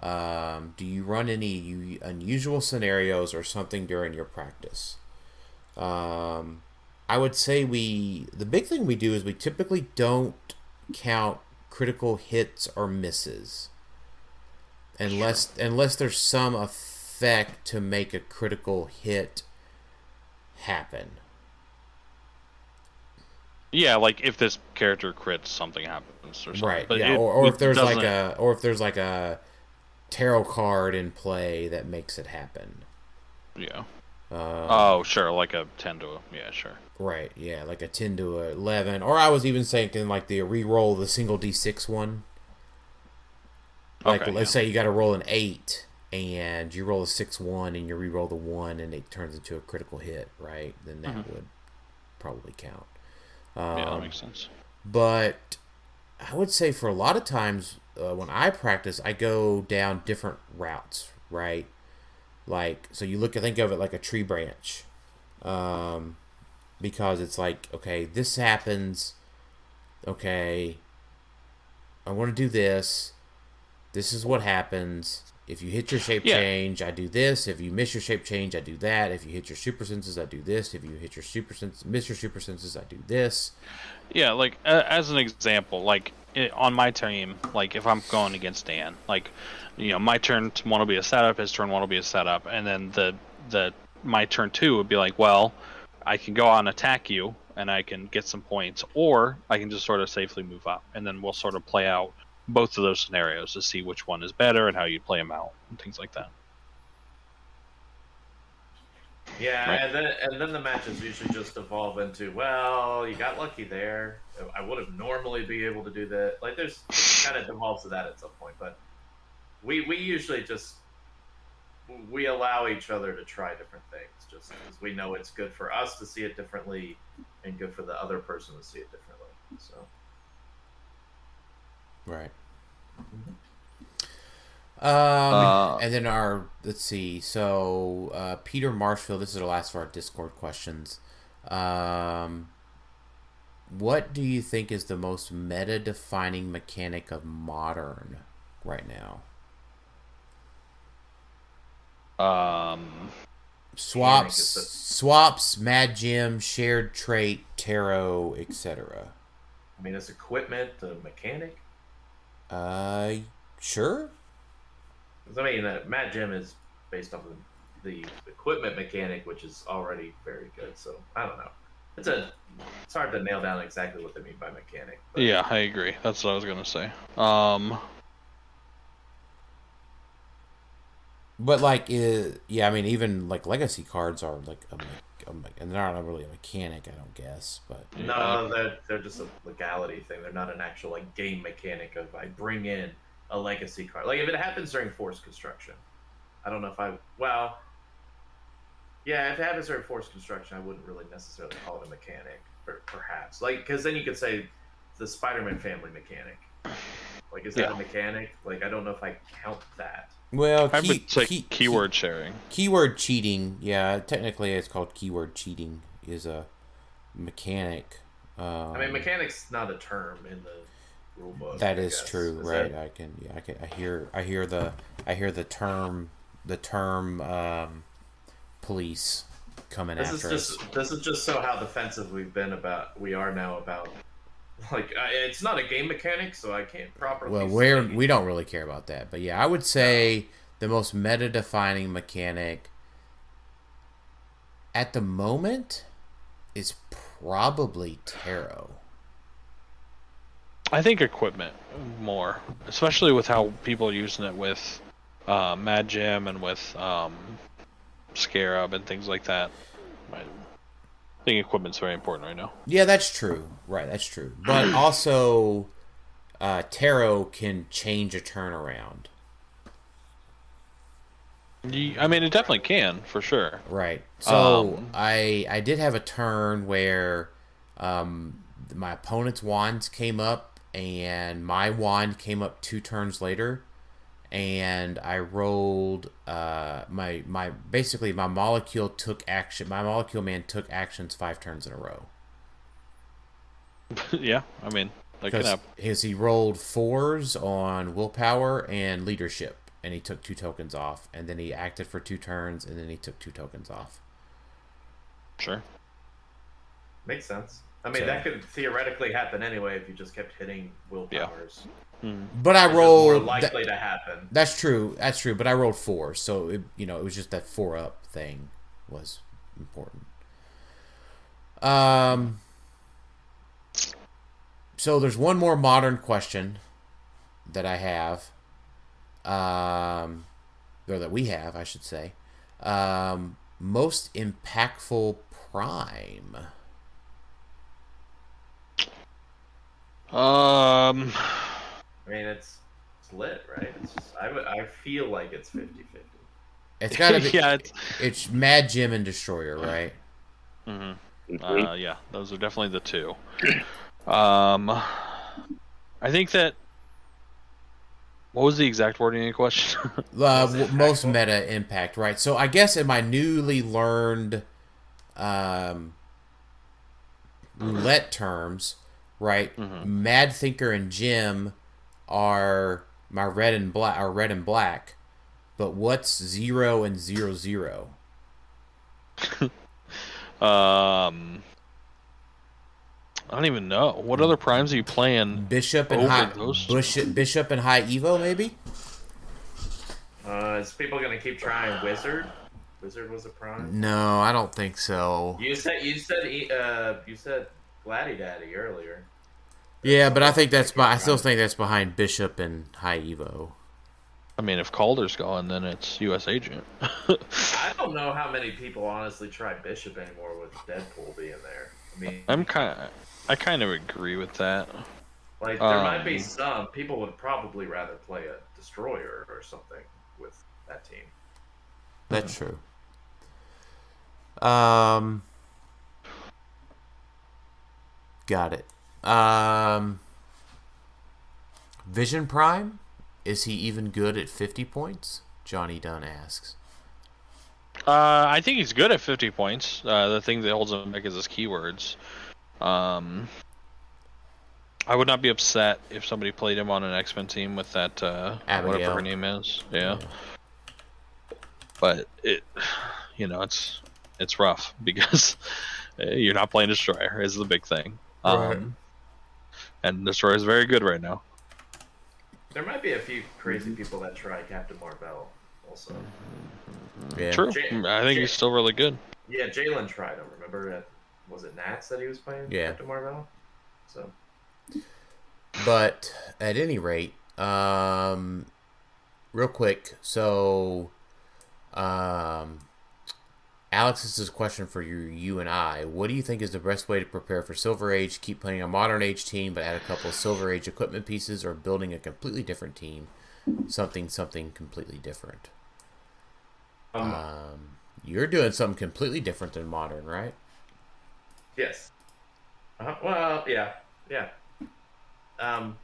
Do you run any unusual scenarios or something during your practice? I would say the big thing we do is we typically don't count critical hits or misses unless there's some effect to make a critical hit happen. Yeah, like if this character crits, something happens or something. Right. But yeah. Or if there's like a tarot card in play that makes it happen. Yeah. Oh, sure, like a 10 to yeah, sure. Right. Yeah, like a 10 to 11, or I was even thinking like the re-roll the single d6 one. Like okay, let's say you got to roll an 8 and you roll a 6-1 and you re-roll the 1 and it turns into a critical hit, right? Then that would probably count. Yeah, that makes sense. But I would say for a lot of times when I practice, I go down different routes, right? Like, so you think of it like a tree branch, because it's like, okay, this happens, okay, I want to do this, this is what happens. If you hit your shape change, I do this. If you miss your shape change, I do that. If you hit your super senses, I do this. If you hit your miss your super senses, I do this. Yeah, like as an example, like on my team, like if I'm going against Dan, like my turn 1 will be a setup, his turn 1 will be a setup, and then my turn 2 would be like, well, I can go out and attack you, and I can get some points, or I can just sort of safely move up, and then we'll sort of play out both of those scenarios to see which one is better and how you play them out and things like that. Yeah, right. and then the matches usually just evolve into, well, you got lucky there. I would have normally be able to do that. Like, there's kind of devolves to that at some point, but we usually just we allow each other to try different things, just because we know it's good for us to see it differently and good for the other person to see it differently. So. Right. And then let's see. So Peter Marshfield, this is the last of our Discord questions. What do you think is the most meta-defining mechanic of Modern right now? Swaps, Mad Gem, Shared Trait, Tarot, etc. I mean, is equipment a mechanic? Sure. I mean, Mad Gem is based off of the equipment mechanic, which is already very good. So I don't know. It's hard to nail down exactly what they mean by mechanic. But... Yeah, I agree. That's what I was gonna say. But like, yeah, I mean, even like legacy cards are like and they're not really a mechanic, I don't guess. But No, they're just a legality thing. They're not an actual like game mechanic of I bring in a legacy card. Like if it happens during forced construction, I don't know if I well, yeah, if it happens during forced construction, I wouldn't really necessarily call it a mechanic, perhaps. Like because then you could say the Spider-Man family mechanic. Like is that a mechanic? Like I don't know if I count that. well, I would say keyword sharing. Keyword cheating, yeah, technically it's called keyword cheating. Is a mechanic. I mean, mechanic's not a term in the rule book. That is true, right? I hear the term police coming after us. This is just so how defensive we are now about. Like it's not a game mechanic, so I can't properly. Well, we don't really care about that, but yeah, I would say the most meta-defining mechanic at the moment is probably tarot. I think equipment more, especially with how people are using it with Mad Gym and with Scarab and things like that. I think equipment's very important right now. Yeah, that's true. Right, that's true. But also, tarot can change a turnaround. I mean, it definitely can, for sure. Right. So, I did have a turn where my opponent's wands came up, and my wand came up 2 turns later, and I rolled my molecule took action. My molecule man took actions 5 turns in a row. Yeah, I mean, that can happen. Because he rolled 4s on willpower and leadership, and he took 2 tokens off, and then he acted for 2 turns, and then he took 2 tokens off. Sure. Makes sense. I mean, that could theoretically happen anyway if you just kept hitting willpowers. Yeah. But I rolled. More likely to happen. That's true. That's true. But I rolled 4, so it was just that 4-up thing was important. So there's one more modern question that I have, or that we have, I should say. Most impactful prime. I mean, it's lit, right? It's just, I feel like it's 50-50. It's gotta be. Yeah, it's Mad Gym and Destroyer, right? Mm-hmm. Yeah, those are definitely the 2. I think that. What was the exact wording of the question? Most meta impact, right? So I guess in my newly learned roulette terms, right? Mm-hmm. Mad Thinker and Jim are my red and black, but what's 0 and 0-0? I don't even know. What other primes are you playing? Bishop and High Evo, maybe? Is people gonna keep trying Wizard? Wizard was a prime. No, I don't think so. You said Gladdy Daddy earlier. Yeah, but I still think that's behind Bishop and High Evo. I mean, if Calder's gone, then it's U.S. Agent. I don't know how many people honestly try Bishop anymore with Deadpool being there. I mean, I kind of agree with that. Like, there might be some people would probably rather play a Destroyer or something with that team. That's true. Got it. Vision Prime? Is he even good at 50 points? Johnny Dunn asks. I think he's good at 50 points. The thing that holds him back is his keywords. I would not be upset if somebody played him on an X-Men team with that, whatever her name is. Yeah. But it's rough because you're not playing Destroyer is the big thing. Right. And Destroyer is very good right now. There might be a few crazy people that try Captain Marvel also. Yeah. True. I think he's still really good. Yeah, Jalen tried him. Remember, was it Nats that he was playing? Yeah. Captain Marvel. So. But at any rate, real quick, so Alex, this is a question for you and I. What do you think is the best way to prepare for Silver Age? Keep playing a Modern Age team, but add a couple of Silver Age equipment pieces, or building a completely different team, something completely different. You're doing something completely different than Modern, right? Yes. Well, yeah. I'm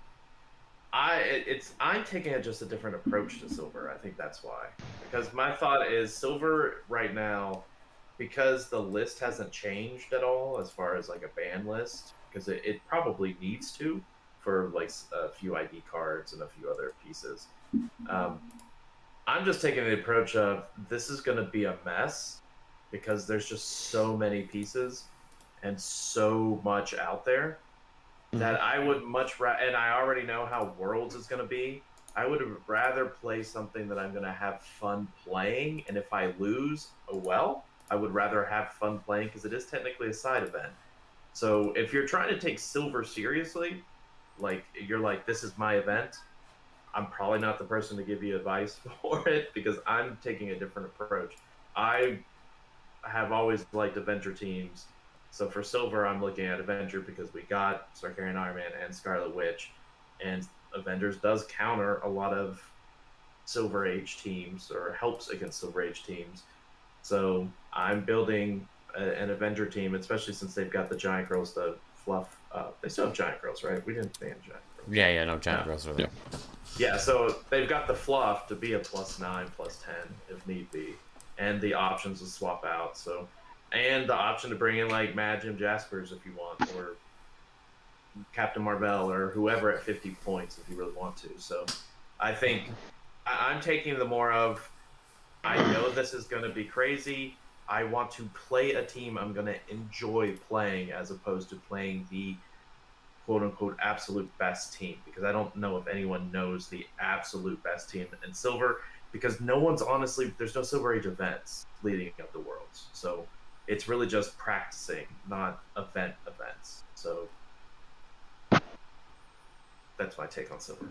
taking just a different approach to Silver. I think that's why. Because my thought is Silver right now, because the list hasn't changed at all as far as like a ban list, because it probably needs to for like a few ID cards and a few other pieces. I'm just taking the approach of this is going to be a mess because there's just so many pieces and so much out there that I would much rather, and I already know how Worlds is going to be. I would rather play something that I'm going to have fun playing, and if I lose, oh well. I would rather have fun playing because it is technically a side event. So if you're trying to take Silver seriously, like you're like, this is my event, I'm probably not the person to give you advice for it because I'm taking a different approach. I have always liked Avenger teams. So for Silver, I'm looking at Avenger because we got Sarkarian Iron Man and Scarlet Witch, and Avengers does counter a lot of Silver Age teams or helps against Silver Age teams. So I'm building an Avenger team, especially since they've got the Giant Girls to fluff. They still have Giant Girls, right? We didn't ban Giant Girls. Yeah, no, Giant Girls are there. Yeah, so they've got the fluff to be a +9, +10 if need be, and the options to swap out. So, and the option to bring in like Mad Jim Jaspers if you want, or Captain Marvel or whoever at 50 points if you really want to. So, I think I'm taking the more of, I know this is going to be crazy. I want to play a team I'm going to enjoy playing as opposed to playing the quote-unquote absolute best team, because I don't know if anyone knows the absolute best team in Silver, because no one's honestly, there's no Silver Age events leading up to Worlds. So it's really just practicing, not events. So that's my take on Silver.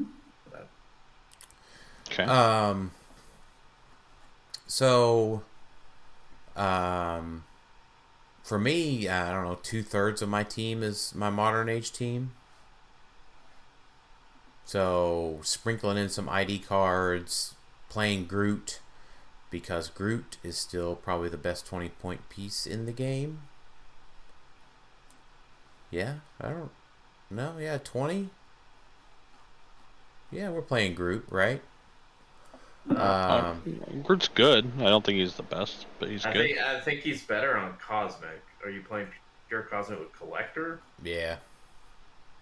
Okay. For me, I don't know, 2/3 of my team is my Modern Age team. So sprinkling in some ID cards, playing Groot, because Groot is still probably the best 20-point piece in the game. Yeah, I don't know. Yeah, 20. Yeah, we're playing Groot, right? Groot's good. I don't think he's the best, but he's good. I think he's better on Cosmic. Are you playing pure Cosmic with Collector? Yeah.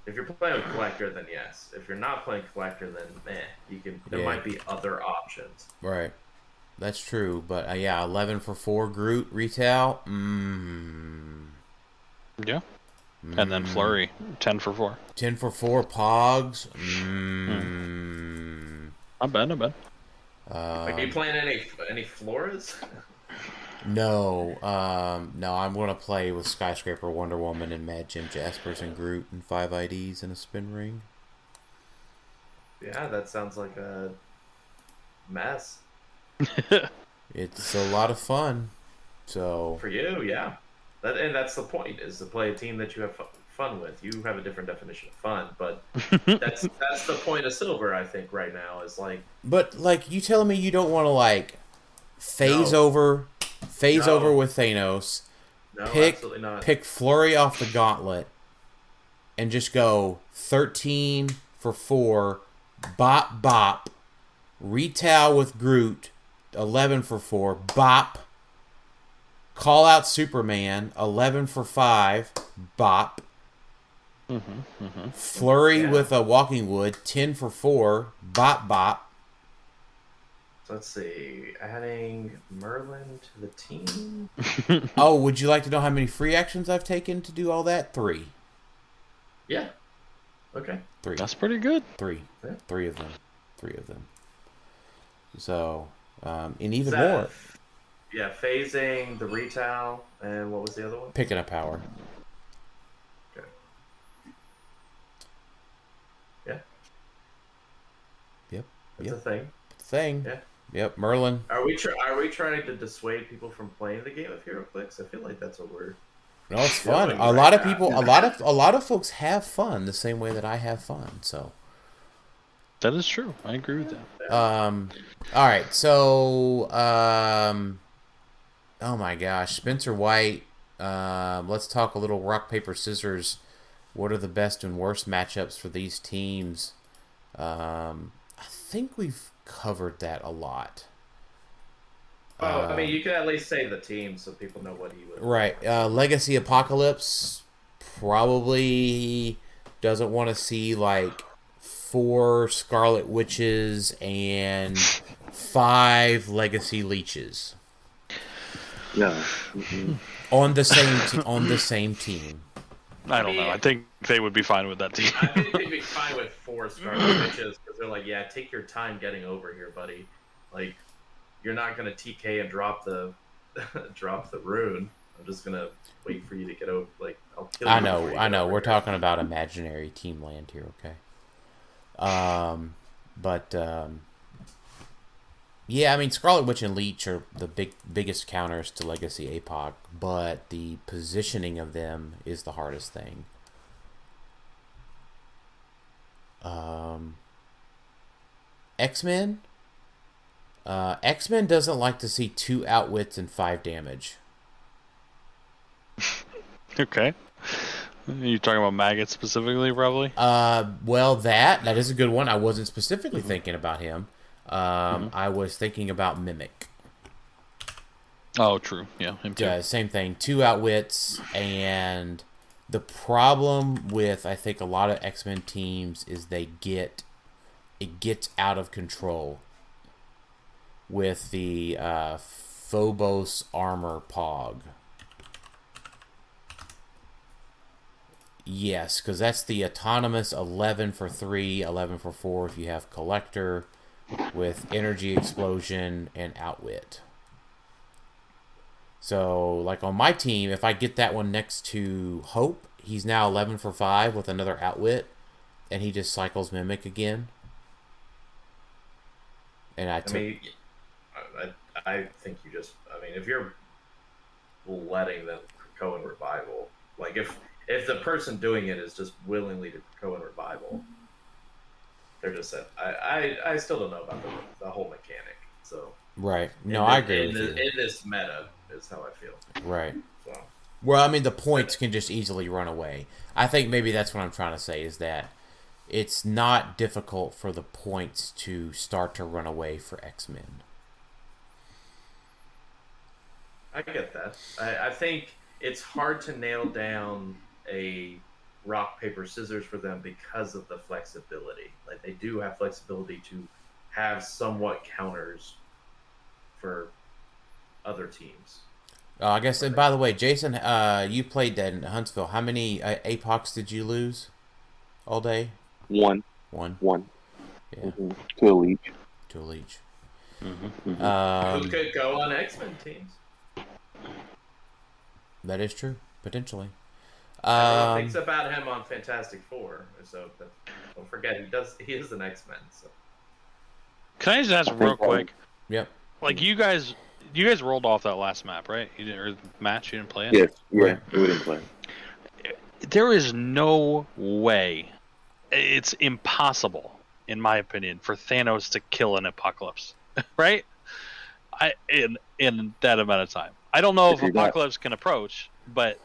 If you're playing with Collector, then yes. If you're not playing Collector, then you can. There might be other options. Right. That's true, but 11 for 4 Groot retail. Yeah. And then Flurry, 10 for 4. 10 for 4 Pogs. Not bad. Are you playing any Floras? No, I'm gonna play with Skyscraper, Wonder Woman, and Mad Jim Jaspers and Groot and 5 IDs and a spin ring. Yeah, that sounds like a mess. It's a lot of fun. So for you, yeah, that's the point, is to play a team that you have fun with. You have a different definition of fun, but that's the point of Silver, I think, right now, is like. But like, you telling me you don't want to like phase over with Thanos? No, absolutely not. Pick Flurry off the gauntlet and just go 13 for 4, bop, retail with Groot, 11 for 4, bop, call out Superman, 11 for 5, bop, Flurry with a Walking Wood, 10 for 4, bop. So let's see, adding Merlin to the team. Oh, would you like to know how many free actions I've taken to do all that? 3. Yeah. Okay. 3. That's pretty good. 3. Yeah. 3 of them. 3 of them. So, and even more. Yeah, phasing, the retail, and what was the other one? Picking a power. Okay. Yeah. Yep. That's a thing. Thing. Yeah. Yep, Merlin. Are we trying to dissuade people from playing the game of HeroClix? I feel like that's what we're. No, it's fun. doing A right lot of now. people, a lot of folks have fun the same way that I have fun. So. That is true. I agree with that. All right. So, oh my gosh, Spencer White. Let's talk a little rock paper scissors. What are the best and worst matchups for these teams? I think we've covered that a lot. Well, I mean, you can at least say the team so people know what he would. Right. Legacy Apocalypse probably doesn't want to see like 4 Scarlet Witches and 5 Legacy Leeches. No. On the same team. I don't know. I think they would be fine with that team. I think they'd be fine with 4 Scarlet Witches because they're like, yeah, take your time getting over here, buddy. Like, you're not gonna TK and drop the rune. I'm just gonna wait for you to get over. Like, I'll kill you. I know. We're talking about imaginary team land here, okay? Yeah, I mean, Scarlet Witch and Leech are the biggest counters to Legacy APOC, but the positioning of them is the hardest thing. X-Men? X-Men doesn't like to see 2 outwits and 5 damage. Okay. Are you talking about maggots specifically, probably? Well, that is a good one. I wasn't specifically thinking about him. I was thinking about Mimic. Oh, true. Yeah, him too. Yeah, same thing. 2 outwits, and the problem with I think a lot of X-Men teams is it gets out of control with the Phobos armor Pog. Yes, because that's the autonomous 11 for 3, 11 for 4 if you have Collector with Energy Explosion and Outwit. So, like on my team, if I get that one next to Hope, he's now 11 for 5 with another Outwit, and he just cycles Mimic again. And I think you just. I mean, if you're letting them Cohen Revival, like if the person doing it is just willingly to Cohen Revival, they're just said. I still don't know about the whole mechanic. So right, no, I agree with you. In this meta is how I feel. Right. So. Well, I mean, the points can just easily run away. I think maybe that's what I'm trying to say is that it's not difficult for the points to start to run away for X-Men. I get that. I think it's hard to nail down a rock, paper, scissors for them because of the flexibility. Like, they do have flexibility to have somewhat counters for other teams. I guess, and by the way, Jason, you played that in Huntsville. How many APOCs did you lose all day? One. Yeah. Mm-hmm. To a leech. Mm-hmm. Who could go on X-Men teams? That is true, potentially. Everyone thinks about him on Fantastic Four, so don't forget he is an X-Men. So. Can I just ask real quick? Yep. Like you guys rolled off that last map, right? You didn't, or match, you didn't play it? Yes, yeah, we didn't play. There is no way, it's impossible, in my opinion, for Thanos to kill an Apocalypse, right? In that amount of time. I don't know if Apocalypse can approach, but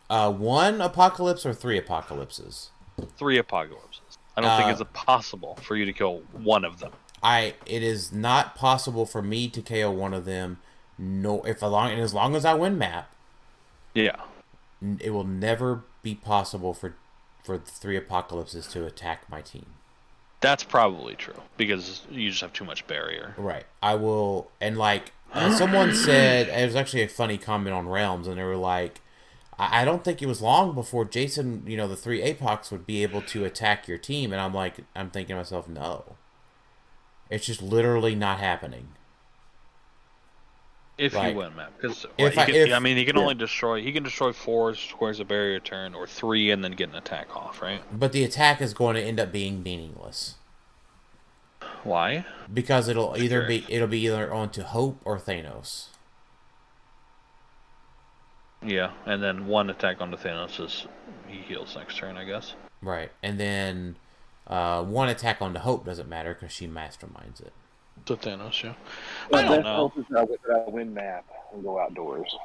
1 Apocalypse or 3 Apocalypses? 3 Apocalypses. I don't think it's possible for you to kill one of them. It is not possible for me to KO one of them. No, as long as I win map. Yeah. It will never be possible for 3 Apocalypses to attack my team. That's probably true because you just have too much barrier. Right. I will, and like someone said, it was actually a funny comment on Realms, and they were like, I don't think it was long before Jason, the 3 APOCs would be able to attack your team, and I'm thinking to myself, no. It's just literally not happening. If you win, man, because he can only destroy. He can destroy 4 squares of barrier turn, or 3, and then get an attack off, right? But the attack is going to end up being meaningless. Why? Because it'll be either onto Hope or Thanos. Yeah, and then one attack on the Thanos is he heals next turn, I guess. Right, and then one attack on the Hope doesn't matter because she masterminds it. The Thanos, yeah. Well, I don't know. I win map and go outdoors.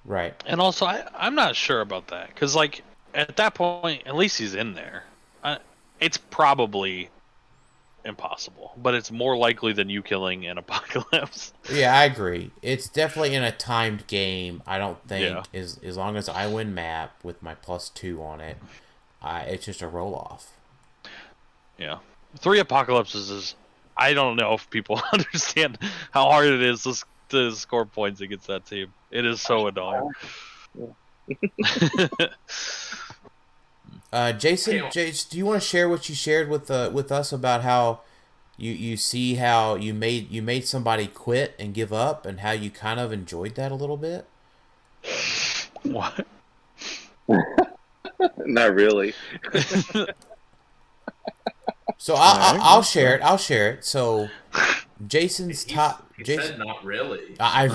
Right. And also, I'm not sure about that because, like, at that point, at least he's in there. It's probably impossible, but it's more likely than you killing an Apocalypse. Yeah, I agree. It's definitely in a timed game. I don't think as long as I win map with my +2 on it, it's just a roll off. Yeah, 3 Apocalypses is. I don't know if people understand how hard it is to score points against that team. It is so annoying. Jason, do you want to share what you shared with us about how you see how you made somebody quit and give up and how you kind of enjoyed that a little bit? What? Not really. So I'll share it. I'll share it. So Jason's top. He Jason, said not really. I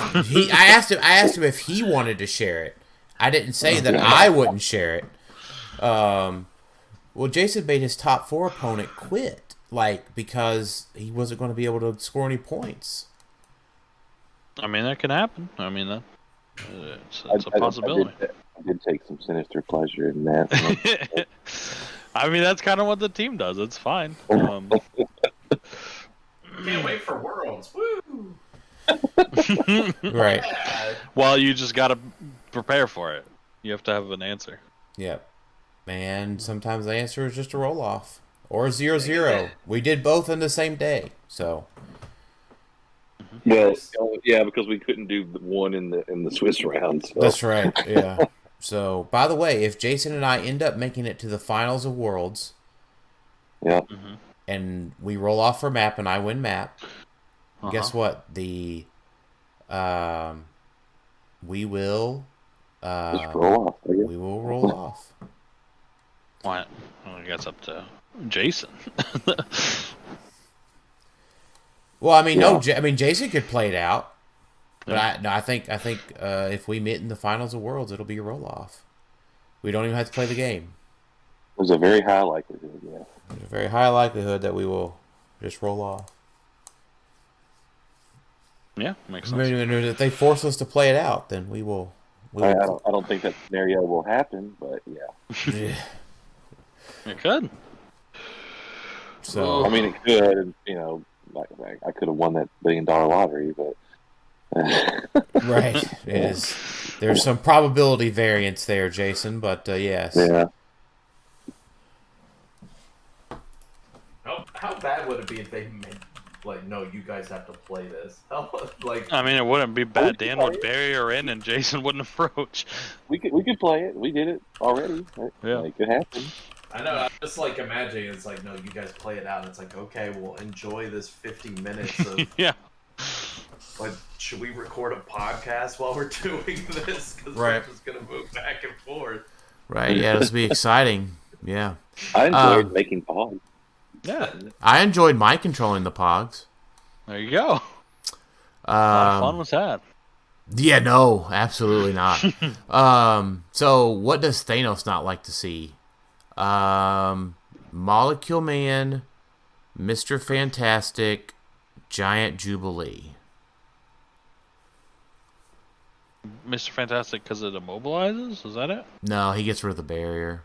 asked him if he wanted to share it. I didn't say that I wouldn't share it. Well, Jason made his top 4 opponent quit, because he wasn't going to be able to score any points. I mean, that can happen. I mean, it's a possibility. I did take some sinister pleasure in that. I mean, that's kind of what the team does. It's fine. Can't wait for Worlds. Woo! Right. Yeah. Well, you just got to prepare for it. You have to have an answer. Yep. And sometimes the answer is just a roll off or 0-0. We did both in the same day, so. Well, yeah, because we couldn't do the one in the Swiss round. So. That's right. Yeah. So, by the way, if Jason and I end up making it to the finals of Worlds, yeah, and we roll off for map and I win map, guess what? We will. just roll off. We will roll off. Well, I guess up to Jason. Well, I mean, Jason could play it out. But I think if we meet in the finals of Worlds, it'll be a roll off. We don't even have to play the game. There's a very high likelihood, yeah. There's a very high likelihood that we will just roll off. Yeah, makes sense. I mean, if they force us to play it out, then we will. I don't think that scenario will happen, but yeah. Yeah. It could. So I mean, it could. I could have won that $1 billion lottery, but. Right, it is. There's some probability variance there, Jason, but yes. Yeah. How bad would it be if they made, no, you guys have to play this? I mean, it wouldn't be bad. Dan would bury her in, and Jason wouldn't approach. We could play it. We did it already. Yeah, it could happen. I know. I'm just imagining it's no, you guys play it out. It's okay, we'll enjoy this 50 minutes of yeah. Should we record a podcast while we're doing this? Because right. we're just gonna move back and forth. Right. Yeah, this will be exciting. Yeah. I enjoyed making pogs. Yeah. I enjoyed my controlling the pogs. There you go. A lot of fun was had. Yeah. No. Absolutely not. So, what does Thanos not like to see? Molecule Man, Mr. Fantastic, Giant Jubilee. Mr. Fantastic because it immobilizes? Is that it? No, he gets rid of the barrier.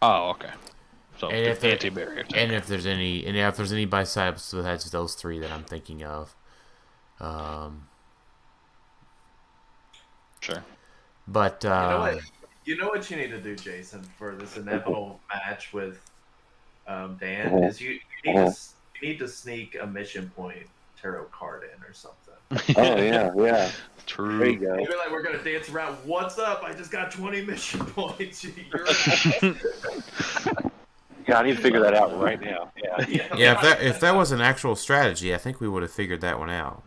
Oh, okay. So And if anti-barrier. And if there's any besides those 3 that I'm thinking of. Sure. But You know what you need to do, Jason, for this inevitable match with Dan is you need to sneak a mission point tarot card in or something. Oh yeah. True. There you go. Maybe we're gonna dance around. What's up? I just got 20 mission points. Yeah, I need to figure that out right now. Yeah. yeah, if that was an actual strategy, I think we would have figured that one out.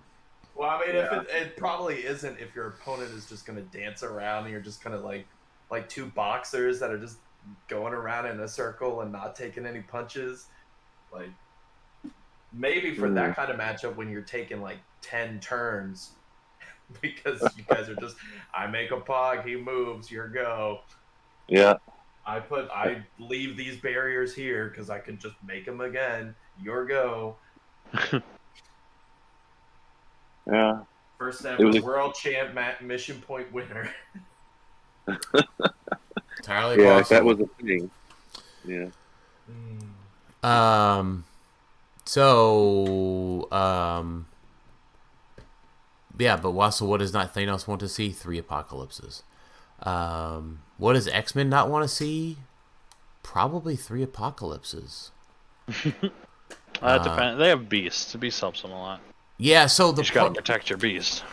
Well, I mean, if it probably isn't. If your opponent is just gonna dance around and you're just kind of like 2 boxers that are just going around in a circle and not taking any punches, maybe for that kind of matchup when you're taking like 10 turns, because you guys are just, I make a pog, he moves, your go. Yeah. I leave these barriers here because I can just make them again. Your go. Yeah. First It ever was world champ mission point winner. Entirely yeah, possible. if that was a thing. Yeah. Yeah, but Wassel, what does not Thanos want to see? 3 apocalypses. What does X-Men not want to see? Probably 3 apocalypses. That depends. They have Beast. Beast helps them a lot. Yeah, so You just gotta protect your Beast.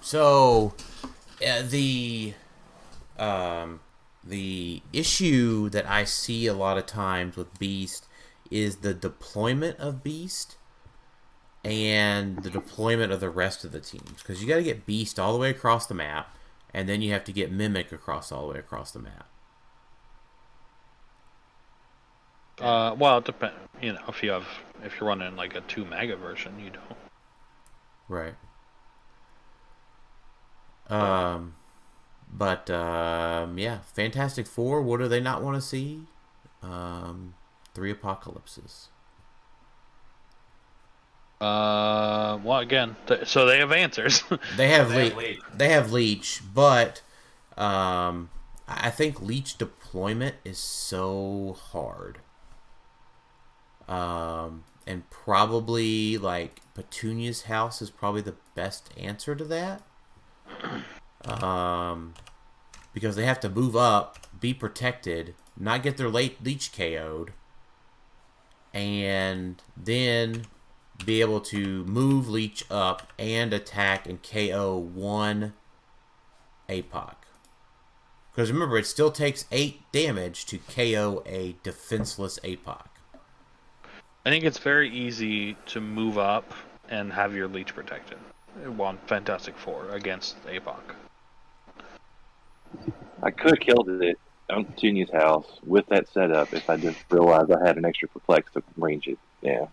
So, the issue that I see a lot of times with Beast is the deployment of Beast and the deployment of the rest of the teams. Because you got to get Beast all the way across the map, and then you have to get Mimic all the way across the map. Well, it depends. You know, if you're running like a 2 mega version, you don't. Right. Yeah, Fantastic Four. What do they not want to see? 3 apocalypses. Well, again, so they have answers. They have Leech, but I think Leech deployment is so hard. And probably like Petunia's house is probably the best answer to that. Because they have to move up, be protected, not get their Leech KO'd, and then be able to move Leech up and attack and KO 1 APOC. Because remember, it still takes 8 damage to KO a defenseless APOC. I think it's very easy to move up and have your Leech protected. On Fantastic Four against APOC. I could have killed it on Petunia's house with that setup if I just realized I had an extra perplex to range it. Yeah.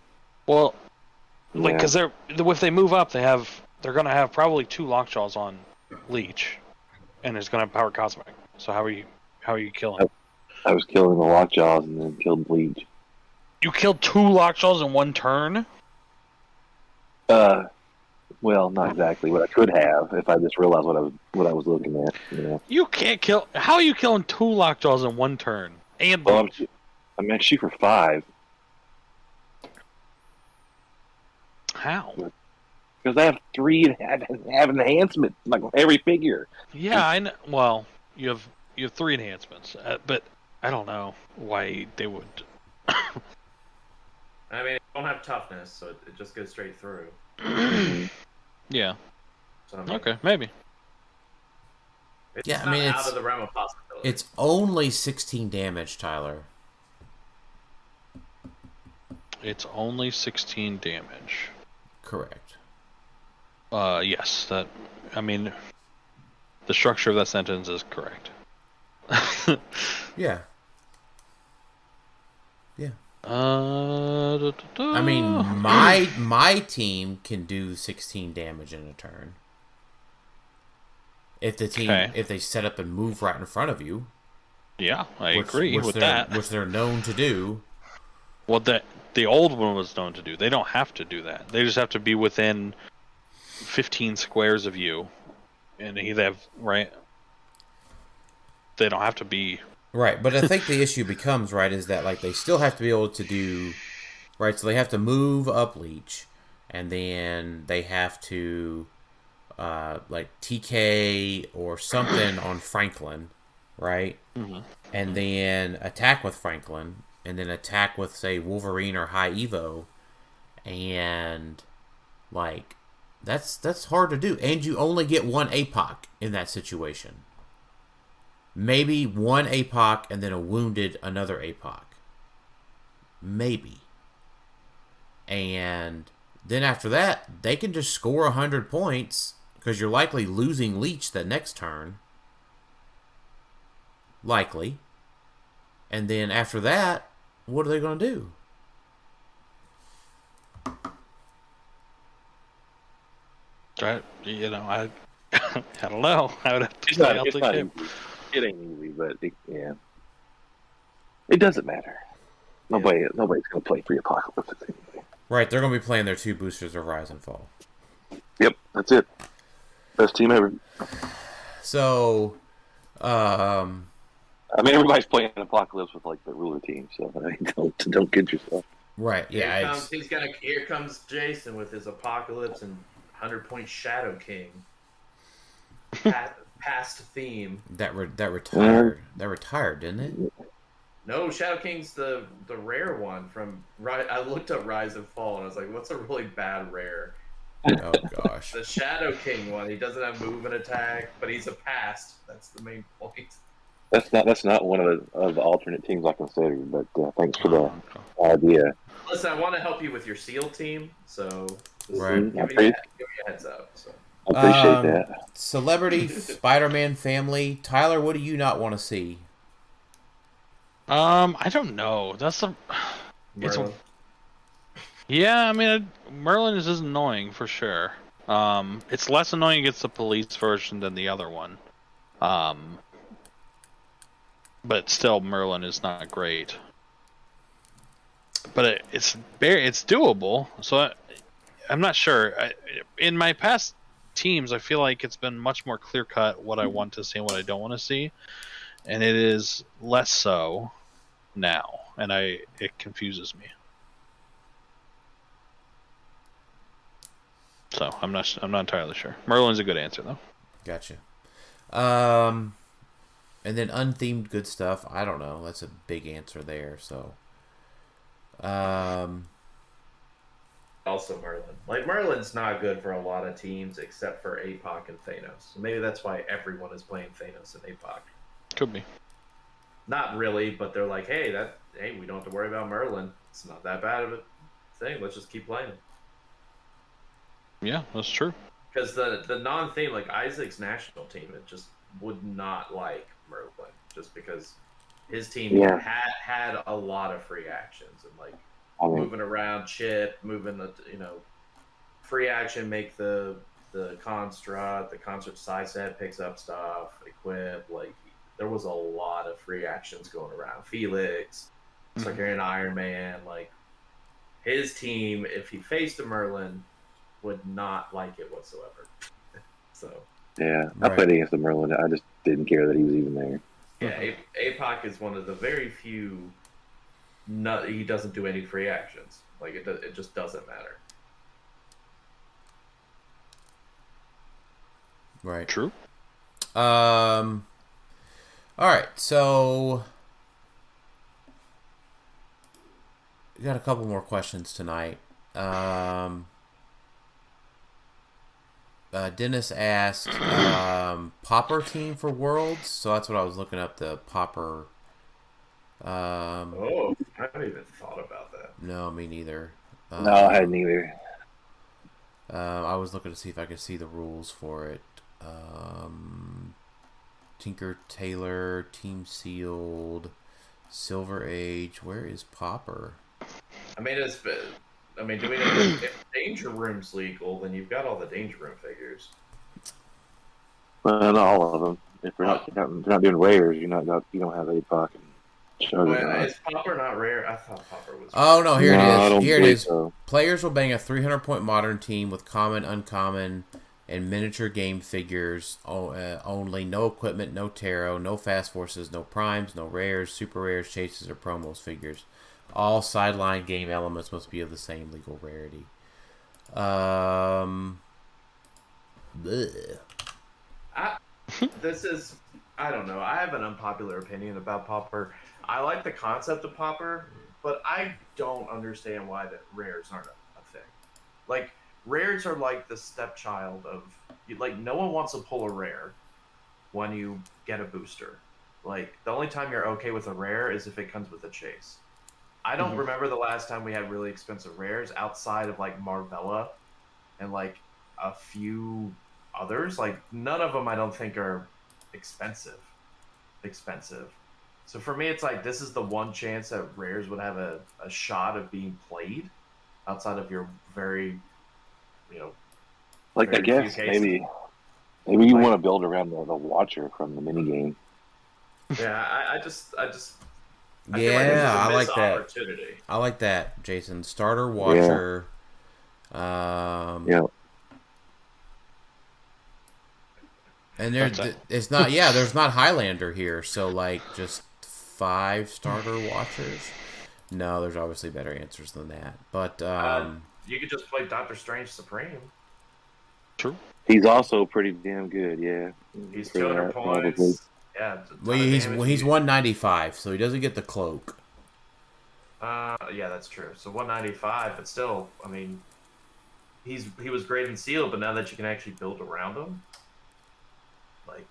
Well, like, because if they move up, they're gonna have probably 2 Lockjaws on Leech, and it's gonna have Power Cosmic. So how are you killing? I was killing the Lockjaws and then killed Bleach. You killed 2 Lockjaws in 1 turn? Well, not exactly, but I could have if I just realized what I was looking at. You know. You can't kill. How are you killing 2 Lockjaws in 1 turn? And Bleach? I meant shoot for 5. How? Because I have 3 and have enhancement like every figure. Yeah, I know. Well, you have 3 enhancements, but I don't know why they would. I mean, it don't have toughness, so it just goes straight through. Yeah. So, I mean, Okay, maybe. It's Yeah, I not mean, out of the realm of possibility. It's only 16 damage, Tyler. It's only 16 damage. Correct. Yes. I mean, the structure of that sentence is correct. Yeah. Yeah. I I mean, my team can do 16 damage in a turn. If the team, if they set up and move right in front of you. Yeah, I agree with that. Which they're known to do. Well, the old one was known to do. They don't have to do that. They just have to be within 15 squares of you, and they have right. They don't have to be. Right, but I think the issue becomes, right, is that, like, they still have to be able to do, right, so they have to move up Leech, and then they have to, like, TK or something on Franklin, right? Mm-hmm. And then attack with Franklin, and then attack with, say, Wolverine or High Evo, and, like, that's hard to do, and you only get 1 APOC in that situation. Maybe 1 APOC and then a wounded another APOC. Maybe. And then after that, they can just score 100 points because you're likely losing Leech the next turn. Likely. And then after that, what are they going to do? I I don't know. I would have to It's say not, I'll it's take not him. easy. It ain't easy, but it doesn't matter. Nobody's gonna play for the Apocalypse anyway. Right, they're going to be playing their 2 boosters of Rise and Fall. Yep, that's it. Best team ever. So, I mean, everybody's playing Apocalypse with like the ruler team, so don't kid yourself. right, yeah. Here comes Jason with his Apocalypse and 100-point Shadow King. Past theme. That retired. That retired, didn't it? No, Shadow King's the rare one from. I looked up Rise and Fall and I was like, what's a really bad rare? Oh gosh. The Shadow King one. He doesn't have move and attack, but he's a past. That's the main point. That's not one of the alternate teams I considered, but thanks for the idea. Listen, I want to help you with your SEAL team, so Right. give me a heads up. So. I appreciate that. Celebrity Spider-Man family. Tyler, what do you not want to see? I don't know. Merlin. Yeah, I mean, Merlin is annoying for sure. It's less annoying against the police version than the other one. But still, Merlin is not great. But it's doable. So I'm not sure. In my past teams, I feel like it's been much more clear cut what I want to see and what I don't want to see, and it is less so now, and it confuses me. So I'm not entirely sure. Merlin's a good answer though. Gotcha. And then unthemed good stuff. I don't know. That's a big answer there. So, Also Merlin. Like, Merlin's not good for a lot of teams except for APOC and Thanos. So maybe that's why everyone is playing Thanos and APOC. Could be. Not really, but they're like, hey, we don't have to worry about Merlin. It's not that bad of a thing. Let's just keep playing it. Yeah, that's true. Because the non-theme, like Isaac's national team, it just would not like Merlin, just because his team had a lot of free actions and like moving around, chip, moving the free action, make the construct side set picks up stuff, equip. Like, there was a lot of free actions going around. Felix, it's like you're in Iron Man. Like, his team, if he faced a Merlin, would not like it whatsoever. So yeah, I played against the Merlin. I just didn't care that he was even there. yeah, APOC is one of the very few. He doesn't do any free actions. Like, it just doesn't matter. right. True. All right. So, we got a couple more questions tonight. Dennis asked, Popper team for Worlds. So that's what I was looking up, the Popper. I haven't even thought about that. No, me neither. No, I hadn't either. I was looking to see if I could see the rules for it. Tinker Taylor, Team Sealed, Silver Age. Where is Popper? I mean, do we know if Danger Room's legal? Then you've got all the Danger Room figures. Not all of them. If you're not doing rares, you don't have APOC and Is Popper not rare? I thought Popper was. Oh no, here it is. Here it is. So. Players will bang a 300-point modern team with common, uncommon, and miniature game figures only. No equipment, no tarot, no fast forces, no primes, no rares, super rares, chases, or promos figures. All sideline game elements must be of the same legal rarity. I don't know. I have an unpopular opinion about Popper. I like the concept of Popper, but I don't understand why the rares aren't a thing. Like, rares are like the stepchild of, like, no one wants to pull a rare when you get a booster. Like, the only time you're okay with a rare is if it comes with a chase. I don't remember the last time we had really expensive rares outside of, like, Marvella and, like, a few others. Like, none of them I don't think are expensive. So for me, it's like, this is the one chance that rares would have a shot of being played outside of your very, Like, I Very few guess cases. maybe you want to build around the watcher from the minigame. Yeah, I just feel like this Yeah, is a I missed like that. opportunity. I like that, Jason. Starter watcher. Yeah. And That's it. it's not. Yeah, there's not Highlander here, so like just 5 starter watchers. No, there's obviously better answers than that. But You could just play Doctor Strange Supreme. True. He's also pretty damn good, yeah. He's For 200 that, points. probably. Yeah, a ton well, of he's damage. he's 195, so he doesn't get the cloak. Yeah, that's true. So 195, but still, I mean, he was great in sealed, but now that you can actually build around him, like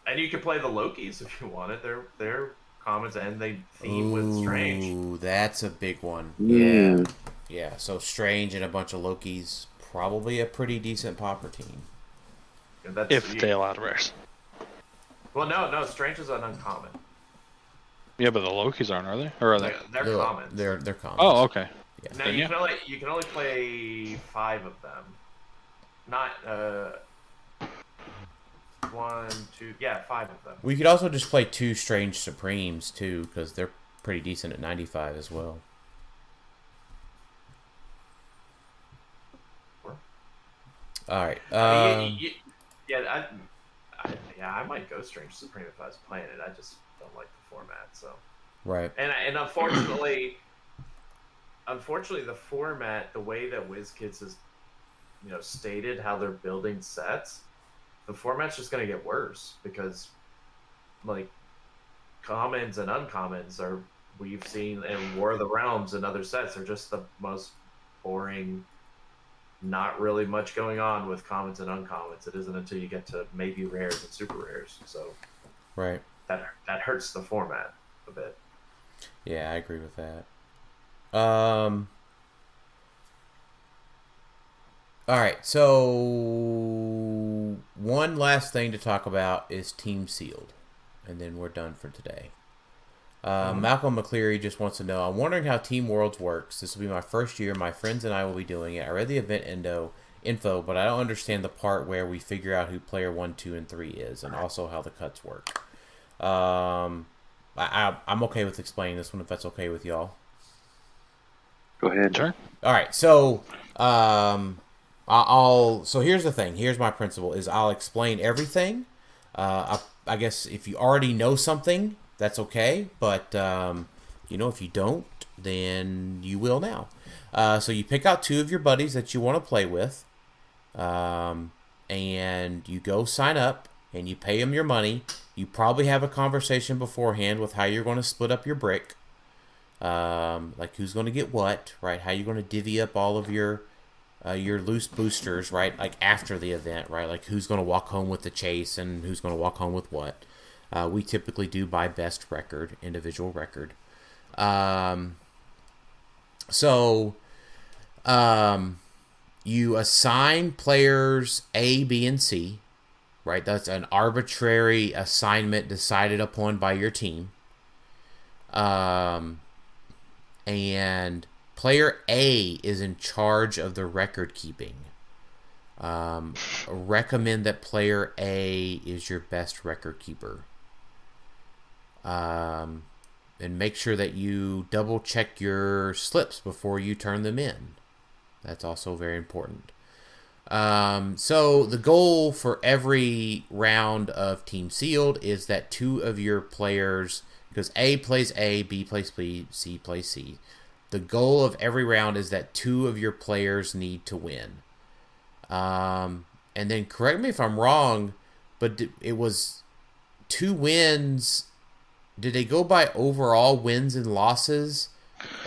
and you can play the Lokis if you wanted. They're commons and they theme with Strange. Ooh, that's a big one. Mm. Yeah. So Strange and a bunch of Lokis, probably a pretty decent popper team. And If they allowed rares. Well, no, Strange is an uncommon. Yeah, but the Lokis aren't, are they? Or are they? They're commons. They're commons. Oh, okay. Yeah. Now Then, you can only play 5 of them. Not 1, 2, 5 of them. We could also just play 2 Strange Supremes too, because they're pretty decent at 95 as well. All right. I might go Strange Supreme if I was playing it. I just don't like the format. So Right. and unfortunately, the format, the way that WizKids has, stated how they're building sets, the format's just going to get worse because, like, commons and uncommons we've seen in War of the Realms and other sets are just the most boring. Not really much going on with commons and uncommons. It isn't until you get to maybe rares and super rares. So Right. that hurts the format a bit. Yeah, I agree with that. All right, so one last thing to talk about is Team Sealed, and then we're done for today. Malcolm McCleary just wants to know, I'm wondering how Team Worlds works. This will be my first year. My friends and I will be doing it. I read the event info, but I don't understand the part where we figure out who player 1, 2, and 3 is, and also how the cuts work. I'm okay with explaining this one if that's okay with y'all. Go ahead. Sure. All right, so so here's the thing. Here's my principle: is I'll explain everything. I guess if you already know something, that's okay. But if you don't, then you will now. So you pick out 2 of your buddies that you want to play with, and you go sign up, and you pay them your money. You probably have a conversation beforehand with how you're going to split up your brick. Like who's going to get what, right? How you're going to divvy up all of your loose boosters, right? Like after the event, right? Like who's going to walk home with the chase and who's going to walk home with what. We typically do by best record, individual record. You assign players A, B, and C, right? That's an arbitrary assignment decided upon by your team. And player A is in charge of the record keeping. Recommend that player A is your best record keeper. And make sure that you double check your slips before you turn them in. That's also very important. So the goal for every round of Team Sealed is that 2 of your players, because A plays A, B plays B, C plays C. The goal of every round is that 2 of your players need to win. And then correct me if I'm wrong, but it was 2 wins. Did they go by overall wins and losses?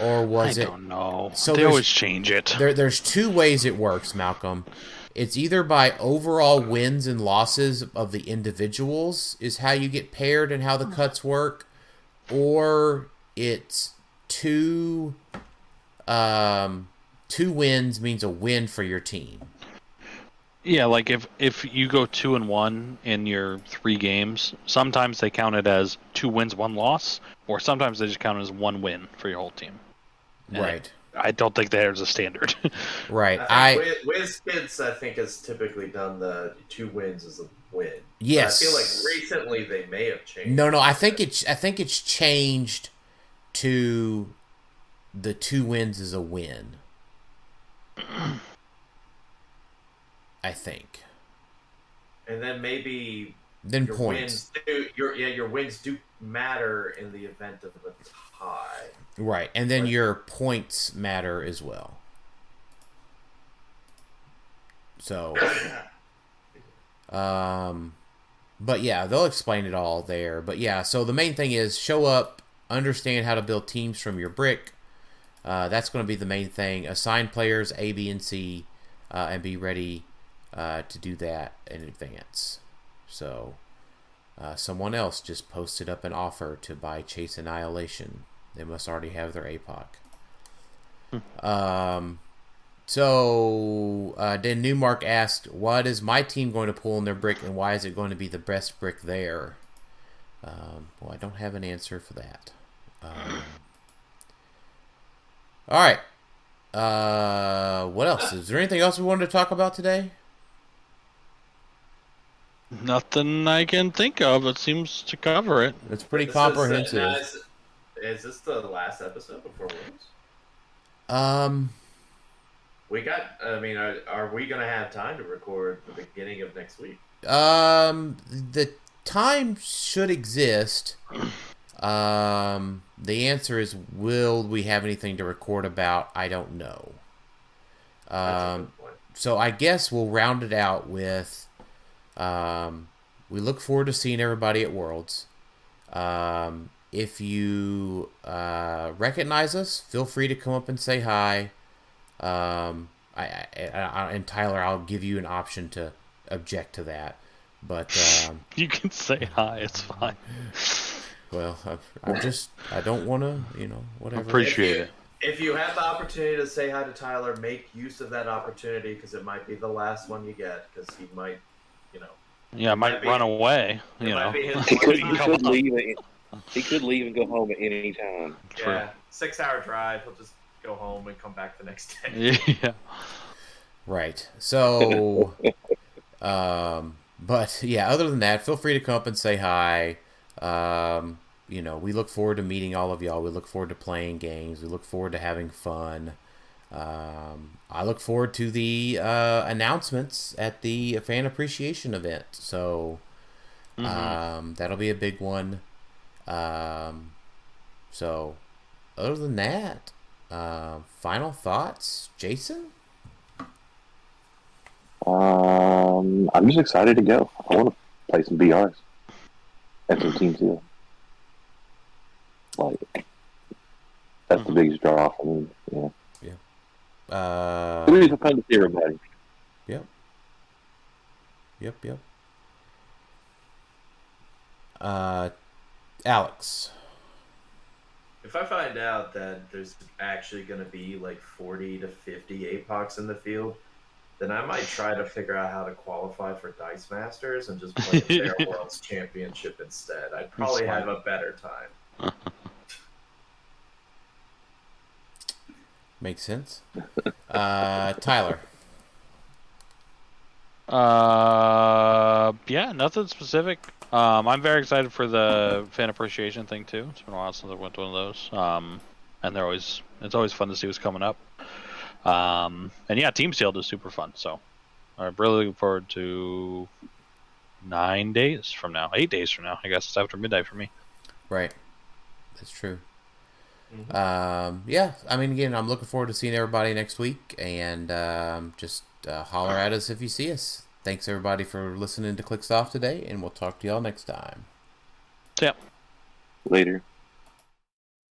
Or was it? I don't know. So they always change it. There's 2 ways it works, Malcolm. It's either by overall wins and losses of the individuals is how you get paired and how the cuts work, or it's 2 wins means a win for your team. Yeah, like if you go 2-1 in your 3 games, sometimes they count it as 2 wins, 1 loss, or sometimes they just count it as 1 win for your whole team. And Right. I don't think there's a standard. Right. WizKids, I think, has typically done the 2 wins as a win. Yes. But I feel like recently they may have changed. No. I think it's changed to the 2 wins is a win. I think. And then maybe Then your points. Your wins do matter in the event of a tie. Right. And then your points matter as well. So but yeah, they'll explain it all there. But yeah, so the main thing is show up, understand how to build teams from your brick. That's going to be the main thing. Assign players A, B, and C, and be ready to do that in advance. So, someone else just posted up an offer to buy Chase Annihilation. They must already have their APOC. Then Newmark asked, what is my team going to pull in their brick, and why is it going to be the best brick there? Well, I don't have an answer for that. All right. What else? Is there anything else we wanted to talk about today? Nothing I can think of. It seems to cover it. It's pretty comprehensive. Is this the last episode before Worlds? We got. I mean, are we gonna have time to record the beginning of next week? The time should exist. The answer is, will we have anything to record about? I don't know. So I guess we'll round it out with, we look forward to seeing everybody at Worlds. If you recognize us, feel free to come up and say hi. And Tyler, I'll give you an option to object to that. But you can say hi. It's fine. Well, I don't want to, whatever. Appreciate it. If you have the opportunity to say hi to Tyler, make use of that opportunity, because it might be the last one you get, because he might, Yeah, might run away. He could leave and go home at any time. Yeah, 6-hour drive. He'll just go home and come back the next day. Yeah. Right. So, but yeah, other than that, feel free to come up and say hi. We look forward to meeting all of y'all. We look forward to playing games. We look forward to having fun. I look forward to the announcements at the fan appreciation event. So that'll be a big one. So other than that, final thoughts, Jason? I'm just excited to go. I want to play some BRs and some Team Seal. That's the biggest draw for me. Yeah. It'll be fun to see everybody. Yep. Alex. If I find out that there's actually going to be like 40 to 50 APOCs in the field, then I might try to figure out how to qualify for Dice Masters and just play the Fair Worlds Championship instead. I'd probably have a better time. Makes sense. Tyler. Yeah, nothing specific. I'm very excited for the fan appreciation thing too. It's been a while since I went to one of those. And it's always fun to see what's coming up. And yeah, Team Sealed is super fun. So I'm really looking forward to 8 days from now. I guess it's after midnight for me. Right. That's true. Yeah, I mean, again, I'm looking forward to seeing everybody next week, and just holler at us if you see us. Thanks, everybody, for listening to Clixed Off today, and we'll talk to y'all next time. Yeah. Later.